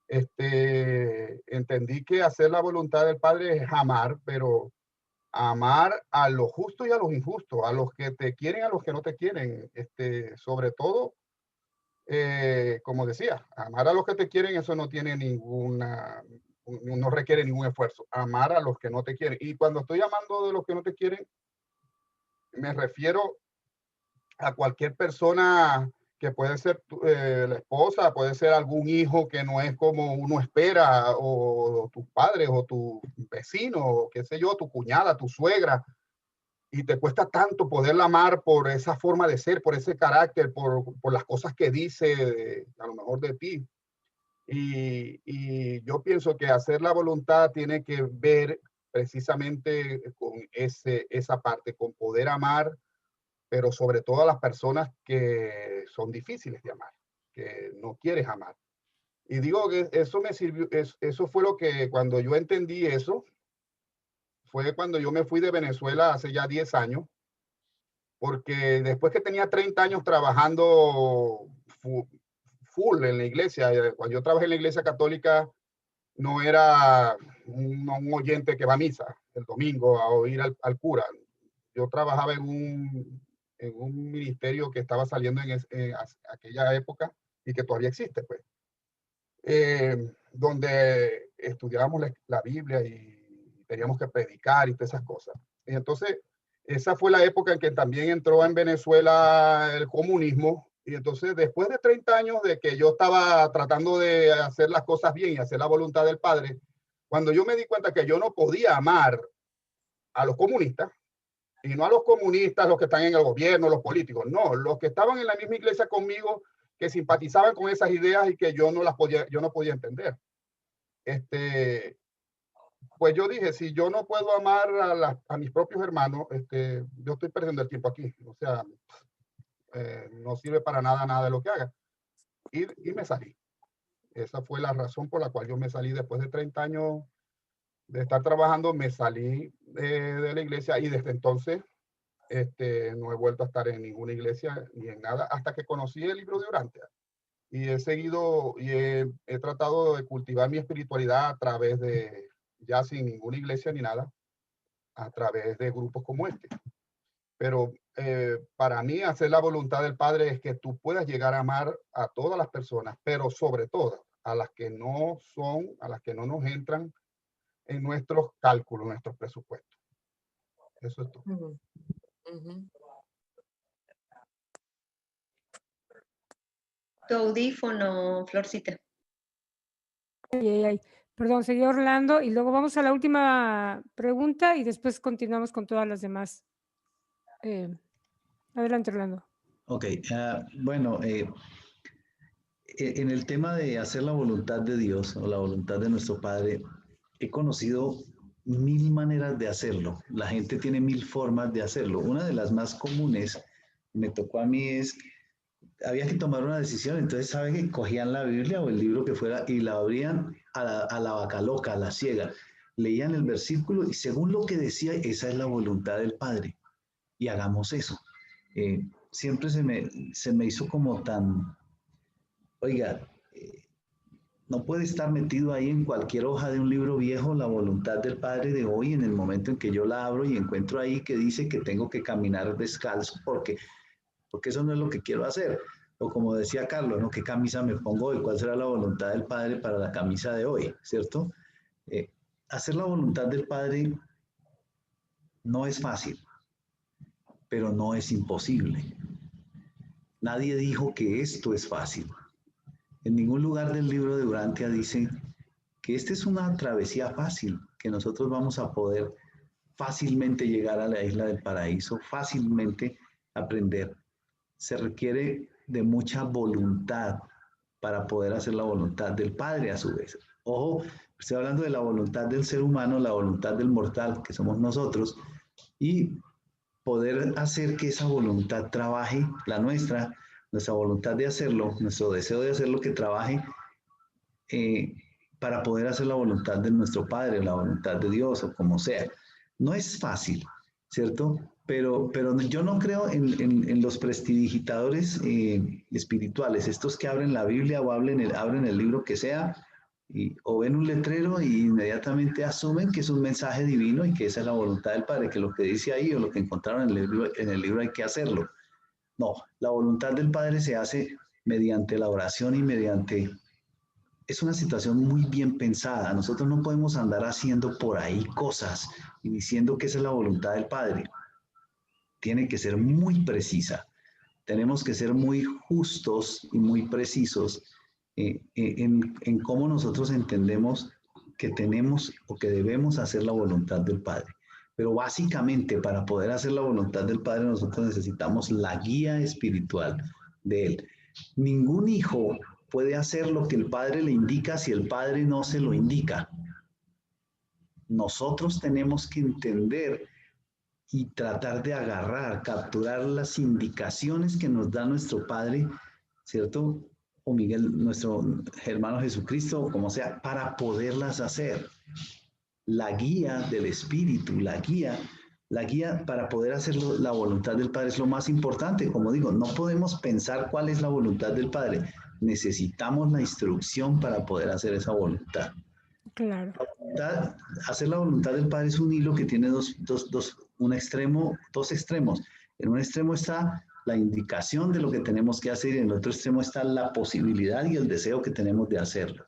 Entendí que hacer la voluntad del Padre es amar, pero amar a los justos y a los injustos, a los que te quieren, a los que no te quieren, sobre todo como decía, amar a los que te quieren, eso no tiene no requiere ningún esfuerzo. Amar a los que no te quieren. Y cuando estoy amando de los que no te quieren, me refiero a cualquier persona que puede ser la esposa, puede ser algún hijo que no es como uno espera, o tus padres, o tu vecino, o qué sé yo, tu cuñada, tu suegra, y te cuesta tanto poderla amar por esa forma de ser, por ese carácter, por las cosas que dice a lo mejor de ti. Y yo pienso que hacer la voluntad tiene que ver precisamente con esa parte, con poder amar, pero sobre todo a las personas que son difíciles de amar, que no quieres amar. Y digo que eso me sirvió, eso fue lo que cuando yo entendí eso, fue cuando yo me fui de Venezuela hace ya 10 años, porque después que tenía 30 años trabajando full en la iglesia, cuando yo trabajé en la iglesia católica, no era un oyente que va a misa el domingo a oír al cura. Yo trabajaba en un ministerio que estaba saliendo en aquella época y que todavía existe, pues, donde estudiábamos la Biblia y teníamos que predicar y todas esas cosas. Y entonces, esa fue la época en que también entró en Venezuela el comunismo. Y entonces, después de 30 años de que yo estaba tratando de hacer las cosas bien y hacer la voluntad del Padre, cuando yo me di cuenta que yo no podía amar a los comunistas, y no a los comunistas, los que están en el gobierno, los políticos, no, los que estaban en la misma iglesia conmigo, que simpatizaban con esas ideas y que yo no podía entender. Pues yo dije, si yo no puedo amar a mis propios hermanos, yo estoy perdiendo el tiempo aquí. O sea, no sirve para nada de lo que haga. Y me salí. Esa fue la razón por la cual yo me salí después de 30 años de estar trabajando, me salí de la iglesia y desde entonces no he vuelto a estar en ninguna iglesia ni en nada hasta que conocí el libro de Urantia. Y he seguido y he tratado de cultivar mi espiritualidad a través de, ya sin ninguna iglesia ni nada, a través de grupos como este. Pero para mí hacer la voluntad del Padre es que tú puedas llegar a amar a todas las personas, pero sobre todo a las que no son, a las que no nos entran en nuestros cálculos, nuestros presupuestos. Eso es todo. Tu audífono, Florcita. Perdón, seguí Orlando y luego vamos a la última pregunta y después continuamos con todas las demás. Adelante, Orlando. Ok, bueno, en el tema de hacer la voluntad de Dios o la voluntad de nuestro Padre, he conocido 1000 maneras de hacerlo. La gente tiene 1000 formas de hacerlo. Una de las más comunes, me tocó a mí, había que tomar una decisión, entonces saben que cogían la Biblia o el libro que fuera y la abrían a la vaca loca, a la ciega. Leían el versículo y según lo que decía, esa es la voluntad del Padre. Y hagamos eso. Siempre se me hizo como tan, oiga, no puede estar metido ahí en cualquier hoja de un libro viejo la voluntad del Padre de hoy en el momento en que yo la abro y encuentro ahí que dice que tengo que caminar descalzo porque eso no es lo que quiero hacer. O como decía Carlos, ¿no? ¿Qué camisa me pongo hoy? ¿Cuál será la voluntad del Padre para la camisa de hoy? ¿Cierto? Hacer la voluntad del Padre no es fácil, pero no es imposible. Nadie dijo que esto es fácil. En ningún lugar del libro de Urantia dice que esta es una travesía fácil, que nosotros vamos a poder fácilmente llegar a la isla del paraíso, fácilmente aprender. Se requiere de mucha voluntad para poder hacer la voluntad del Padre a su vez. Ojo, estoy hablando de la voluntad del ser humano, la voluntad del mortal, que somos nosotros, y poder hacer que esa voluntad trabaje, la nuestra voluntad de hacerlo, nuestro deseo de hacerlo, que trabaje para poder hacer la voluntad de nuestro Padre, la voluntad de Dios o como sea. No es fácil, ¿cierto? Pero yo no creo en los prestidigitadores espirituales, estos que abren la Biblia o abren el libro que sea, o ven un letrero y inmediatamente asumen que es un mensaje divino y que esa es la voluntad del Padre, que lo que dice ahí o lo que encontraron en el libro hay que hacerlo. No, la voluntad del Padre se hace mediante la oración y mediante... Es una situación muy bien pensada. Nosotros no podemos andar haciendo por ahí cosas y diciendo que esa es la voluntad del Padre. Tiene que ser muy precisa. Tenemos que ser muy justos y muy precisos en cómo nosotros entendemos que tenemos o que debemos hacer la voluntad del Padre. Pero básicamente para poder hacer la voluntad del Padre nosotros necesitamos la guía espiritual de Él. Ningún hijo puede hacer lo que el Padre le indica si el Padre no se lo indica. Nosotros tenemos que entender y tratar de agarrar, capturar las indicaciones que nos da nuestro Padre, ¿cierto? O Miguel, nuestro hermano Jesucristo, o como sea, para poderlas hacer. La guía del Espíritu, la guía para poder hacer la voluntad del Padre es lo más importante. Como digo, no podemos pensar cuál es la voluntad del Padre. Necesitamos la instrucción para poder hacer esa voluntad. Claro. Hacer la voluntad del Padre es un hilo que tiene dos extremos. En un extremo está la indicación de lo que tenemos que hacer y en el otro extremo está la posibilidad y el deseo que tenemos de hacerlo.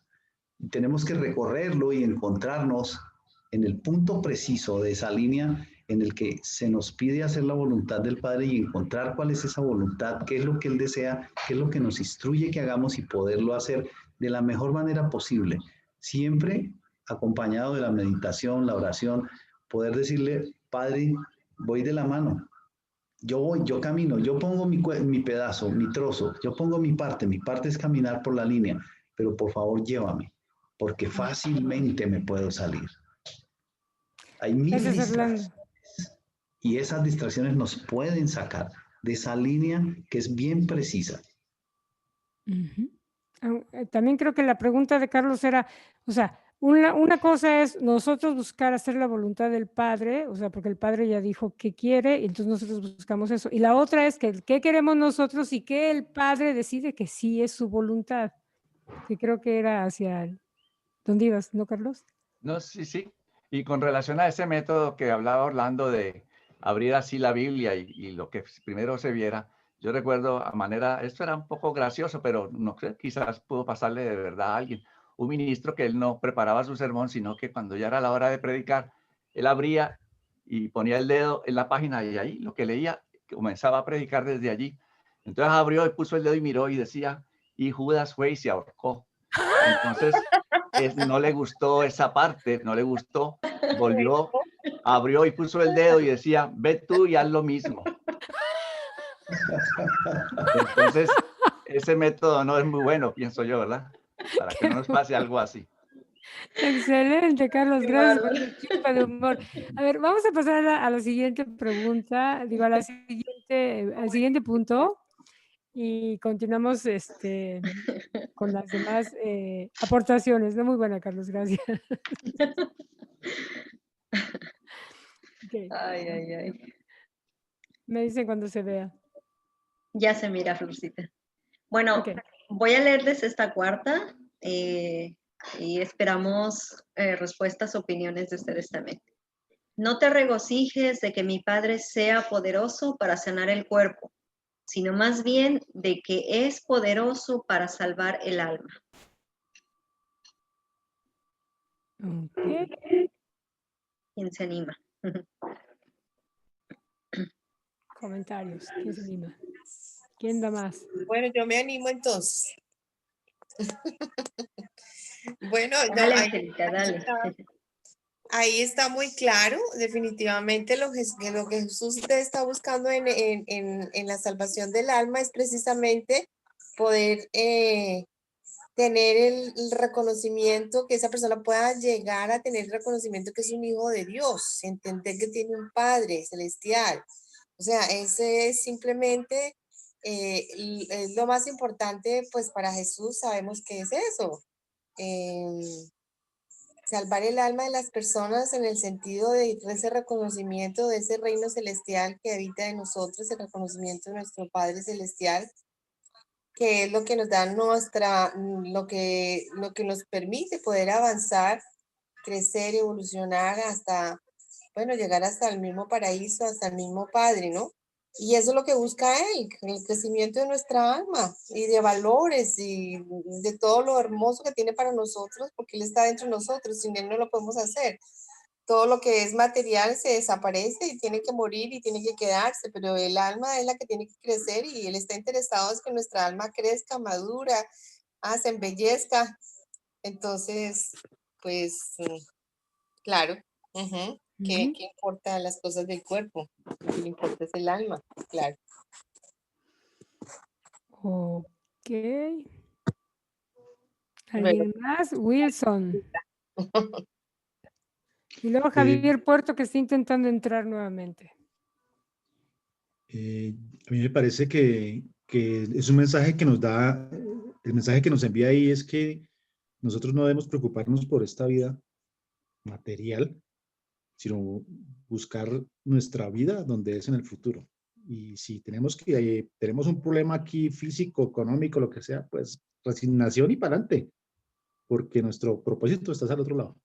Y tenemos que recorrerlo y encontrarnos en el punto preciso de esa línea en el que se nos pide hacer la voluntad del Padre y encontrar cuál es esa voluntad, qué es lo que Él desea, qué es lo que nos instruye que hagamos y poderlo hacer de la mejor manera posible. Siempre acompañado de la meditación, la oración, poder decirle, Padre, voy de la mano. Yo voy, yo camino, yo pongo mi pedazo, mi trozo, yo pongo mi parte es caminar por la línea, pero por favor llévame, porque fácilmente me puedo salir. Hay mil distracciones y esas distracciones nos pueden sacar de esa línea que es bien precisa. También creo que la pregunta de Carlos era, o sea, una cosa es nosotros buscar hacer la voluntad del Padre, o sea, porque el Padre ya dijo qué quiere, y entonces nosotros buscamos eso. Y la otra es que qué queremos nosotros y que el Padre decide que sí es su voluntad, que creo que era hacia ¿dónde ibas, no, Carlos? No, sí. Y con relación a ese método que hablaba Orlando de abrir así la Biblia y lo que primero se viera, yo recuerdo esto era un poco gracioso, pero no sé, quizás pudo pasarle de verdad a alguien. Un ministro que él no preparaba su sermón, sino que cuando ya era la hora de predicar, él abría y ponía el dedo en la página y ahí lo que leía comenzaba a predicar desde allí. Entonces abrió y puso el dedo y miró y decía, y Judas fue y se ahorcó. Entonces no le gustó esa parte, no le gustó, volvió, abrió y puso el dedo y decía, ve tú y haz lo mismo. Entonces, ese método no es muy bueno, pienso yo, ¿verdad? Para que no nos pase algo así. Excelente, Carlos, gracias por esa chispa de humor. A ver, vamos a pasar a la siguiente pregunta, al siguiente punto y continuamos con las demás aportaciones. Muy buena, Carlos, gracias. Okay. Ay. Me dicen cuando se vea. Ya se mira, Florcita. Bueno, voy a leerles esta cuarta y esperamos respuestas, opiniones de ustedes también. No te regocijes de que mi Padre sea poderoso para sanar el cuerpo, sino más bien de que es poderoso para salvar el alma. ¿Quién se anima? Comentarios. ¿Quién se anima? ¿Quién da más? Bueno, yo me animo entonces. Bueno, dale, Angelita, dale. Ahí está muy claro, definitivamente lo que Jesús está buscando en la salvación del alma es precisamente poder tener el reconocimiento, que esa persona pueda llegar a tener el reconocimiento que es un hijo de Dios, entender que tiene un Padre celestial. O sea, ese es simplemente es lo más importante, pues para Jesús sabemos que es eso. Salvar el alma de las personas en el sentido de ese reconocimiento de ese reino celestial que habita en nosotros, el reconocimiento de nuestro Padre celestial, que es lo que nos da lo que nos permite poder avanzar, crecer, evolucionar hasta, bueno, llegar hasta el mismo paraíso, hasta el mismo Padre, ¿no? Y eso es lo que busca Él, el crecimiento de nuestra alma y de valores y de todo lo hermoso que tiene para nosotros, porque Él está dentro de nosotros, sin Él no lo podemos hacer. Todo lo que es material se desaparece y tiene que morir y tiene que quedarse, pero el alma es la que tiene que crecer y Él está interesado en que nuestra alma crezca, madura, se embellezca. Entonces, pues, claro, ¿qué importa las cosas del cuerpo? Lo que le importa es el alma, claro. Ok. ¿Alguien más? Wilson. Y luego Javier Puerto, que está intentando entrar nuevamente. A mí me parece que es un mensaje que nos da, el mensaje que nos envía ahí es que nosotros no debemos preocuparnos por esta vida material, sino buscar nuestra vida donde es en el futuro. Y si tenemos un problema aquí físico, económico, lo que sea, pues resignación y para adelante, porque nuestro propósito está al otro lado.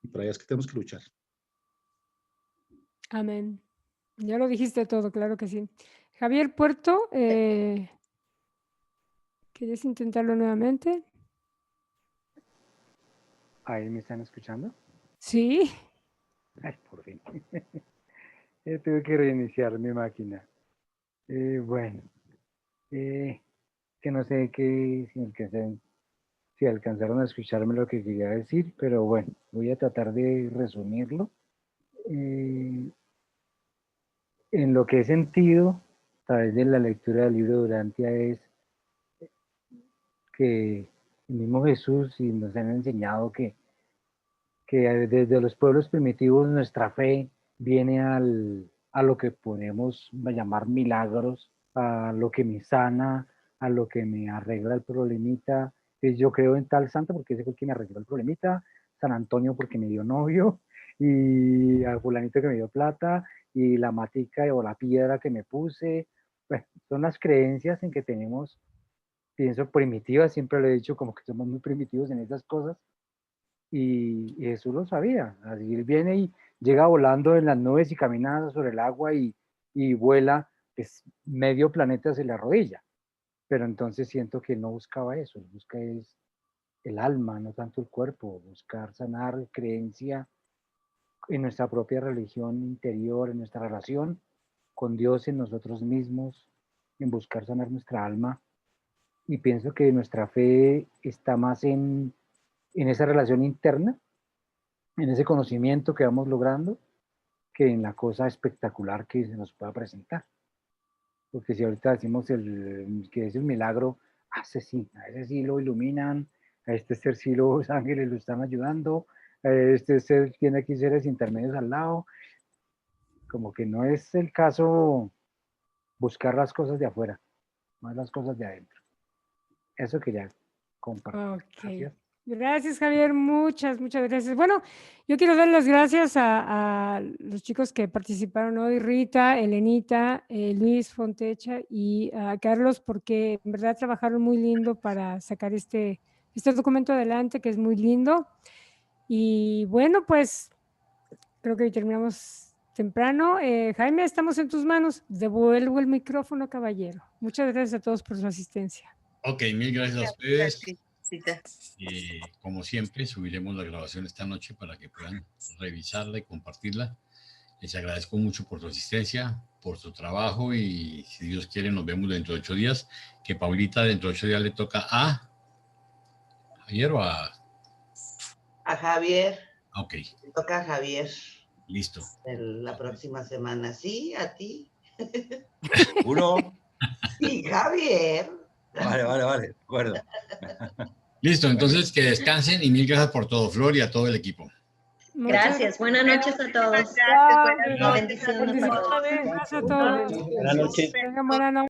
Y para allá es que tenemos que luchar. Amén. Ya lo dijiste todo, claro que sí. Javier Puerto, ¿quieres intentarlo nuevamente? ¿Ahí me están escuchando? Sí. Ay, por fin. Tuve que reiniciar mi máquina. Bueno, que no sé si alcanzaron a escucharme lo que quería decir, pero bueno, voy a tratar de resumirlo. En lo que he sentido a través de la lectura del libro de Urantia es que el mismo Jesús y nos han enseñado que desde los pueblos primitivos nuestra fe viene a lo que podemos llamar milagros, a lo que me sana, a lo que me arregla el problemita. Entonces yo creo en tal santo porque ese fue el que me arregló el problemita, San Antonio porque me dio novio, y a fulanito que me dio plata, y la matica o la piedra que me puse. Bueno, son las creencias en que tenemos, pienso, primitivas, siempre lo he dicho, como que somos muy primitivos en esas cosas, y Jesús lo sabía. Así él viene y llega volando en las nubes y camina sobre el agua y vuela, pues medio planeta se le arrodilla. Pero entonces siento que no buscaba eso, busca es el alma, no tanto el cuerpo, buscar sanar creencia en nuestra propia religión interior, en nuestra relación con Dios, en nosotros mismos, en buscar sanar nuestra alma. Y pienso que nuestra fe está más en esa relación interna, en ese conocimiento que vamos logrando, que en la cosa espectacular que se nos pueda presentar. Porque si ahorita decimos que es el milagro, a ese sí lo iluminan, a este ser sí los ángeles lo están ayudando, a este ser tiene aquí seres intermedios al lado. Como que no es el caso buscar las cosas de afuera, más las cosas de adentro. Eso quería compartir. Ok. Gracias, Javier. Muchas gracias. Bueno, yo quiero dar las gracias a los chicos que participaron hoy, Rita, Elenita, Luis Fontecha y a Carlos, porque en verdad trabajaron muy lindo para sacar este documento adelante, que es muy lindo. Y bueno, pues creo que hoy terminamos temprano. Jaime, estamos en tus manos. Devuelvo el micrófono, caballero. Muchas gracias a todos por su asistencia. Ok, mil gracias a ustedes. Como siempre, subiremos la grabación esta noche para que puedan revisarla y compartirla. Les agradezco mucho por su asistencia, por su trabajo y si Dios quiere nos vemos dentro de 8 días. Que Paulita dentro de 8 días le toca a Javier o a Javier. Ok. Le toca a Javier. Listo. La próxima semana. Sí, a ti. ¿Uno? Sí, Javier. Vale, de acuerdo. Listo, entonces que descansen y mil gracias por todo, Flor, y a todo el equipo. Gracias, buenas noches a todos. Gracias, Bendiciones para todos. Gracias a todos. Buenas noches. Buenas noches.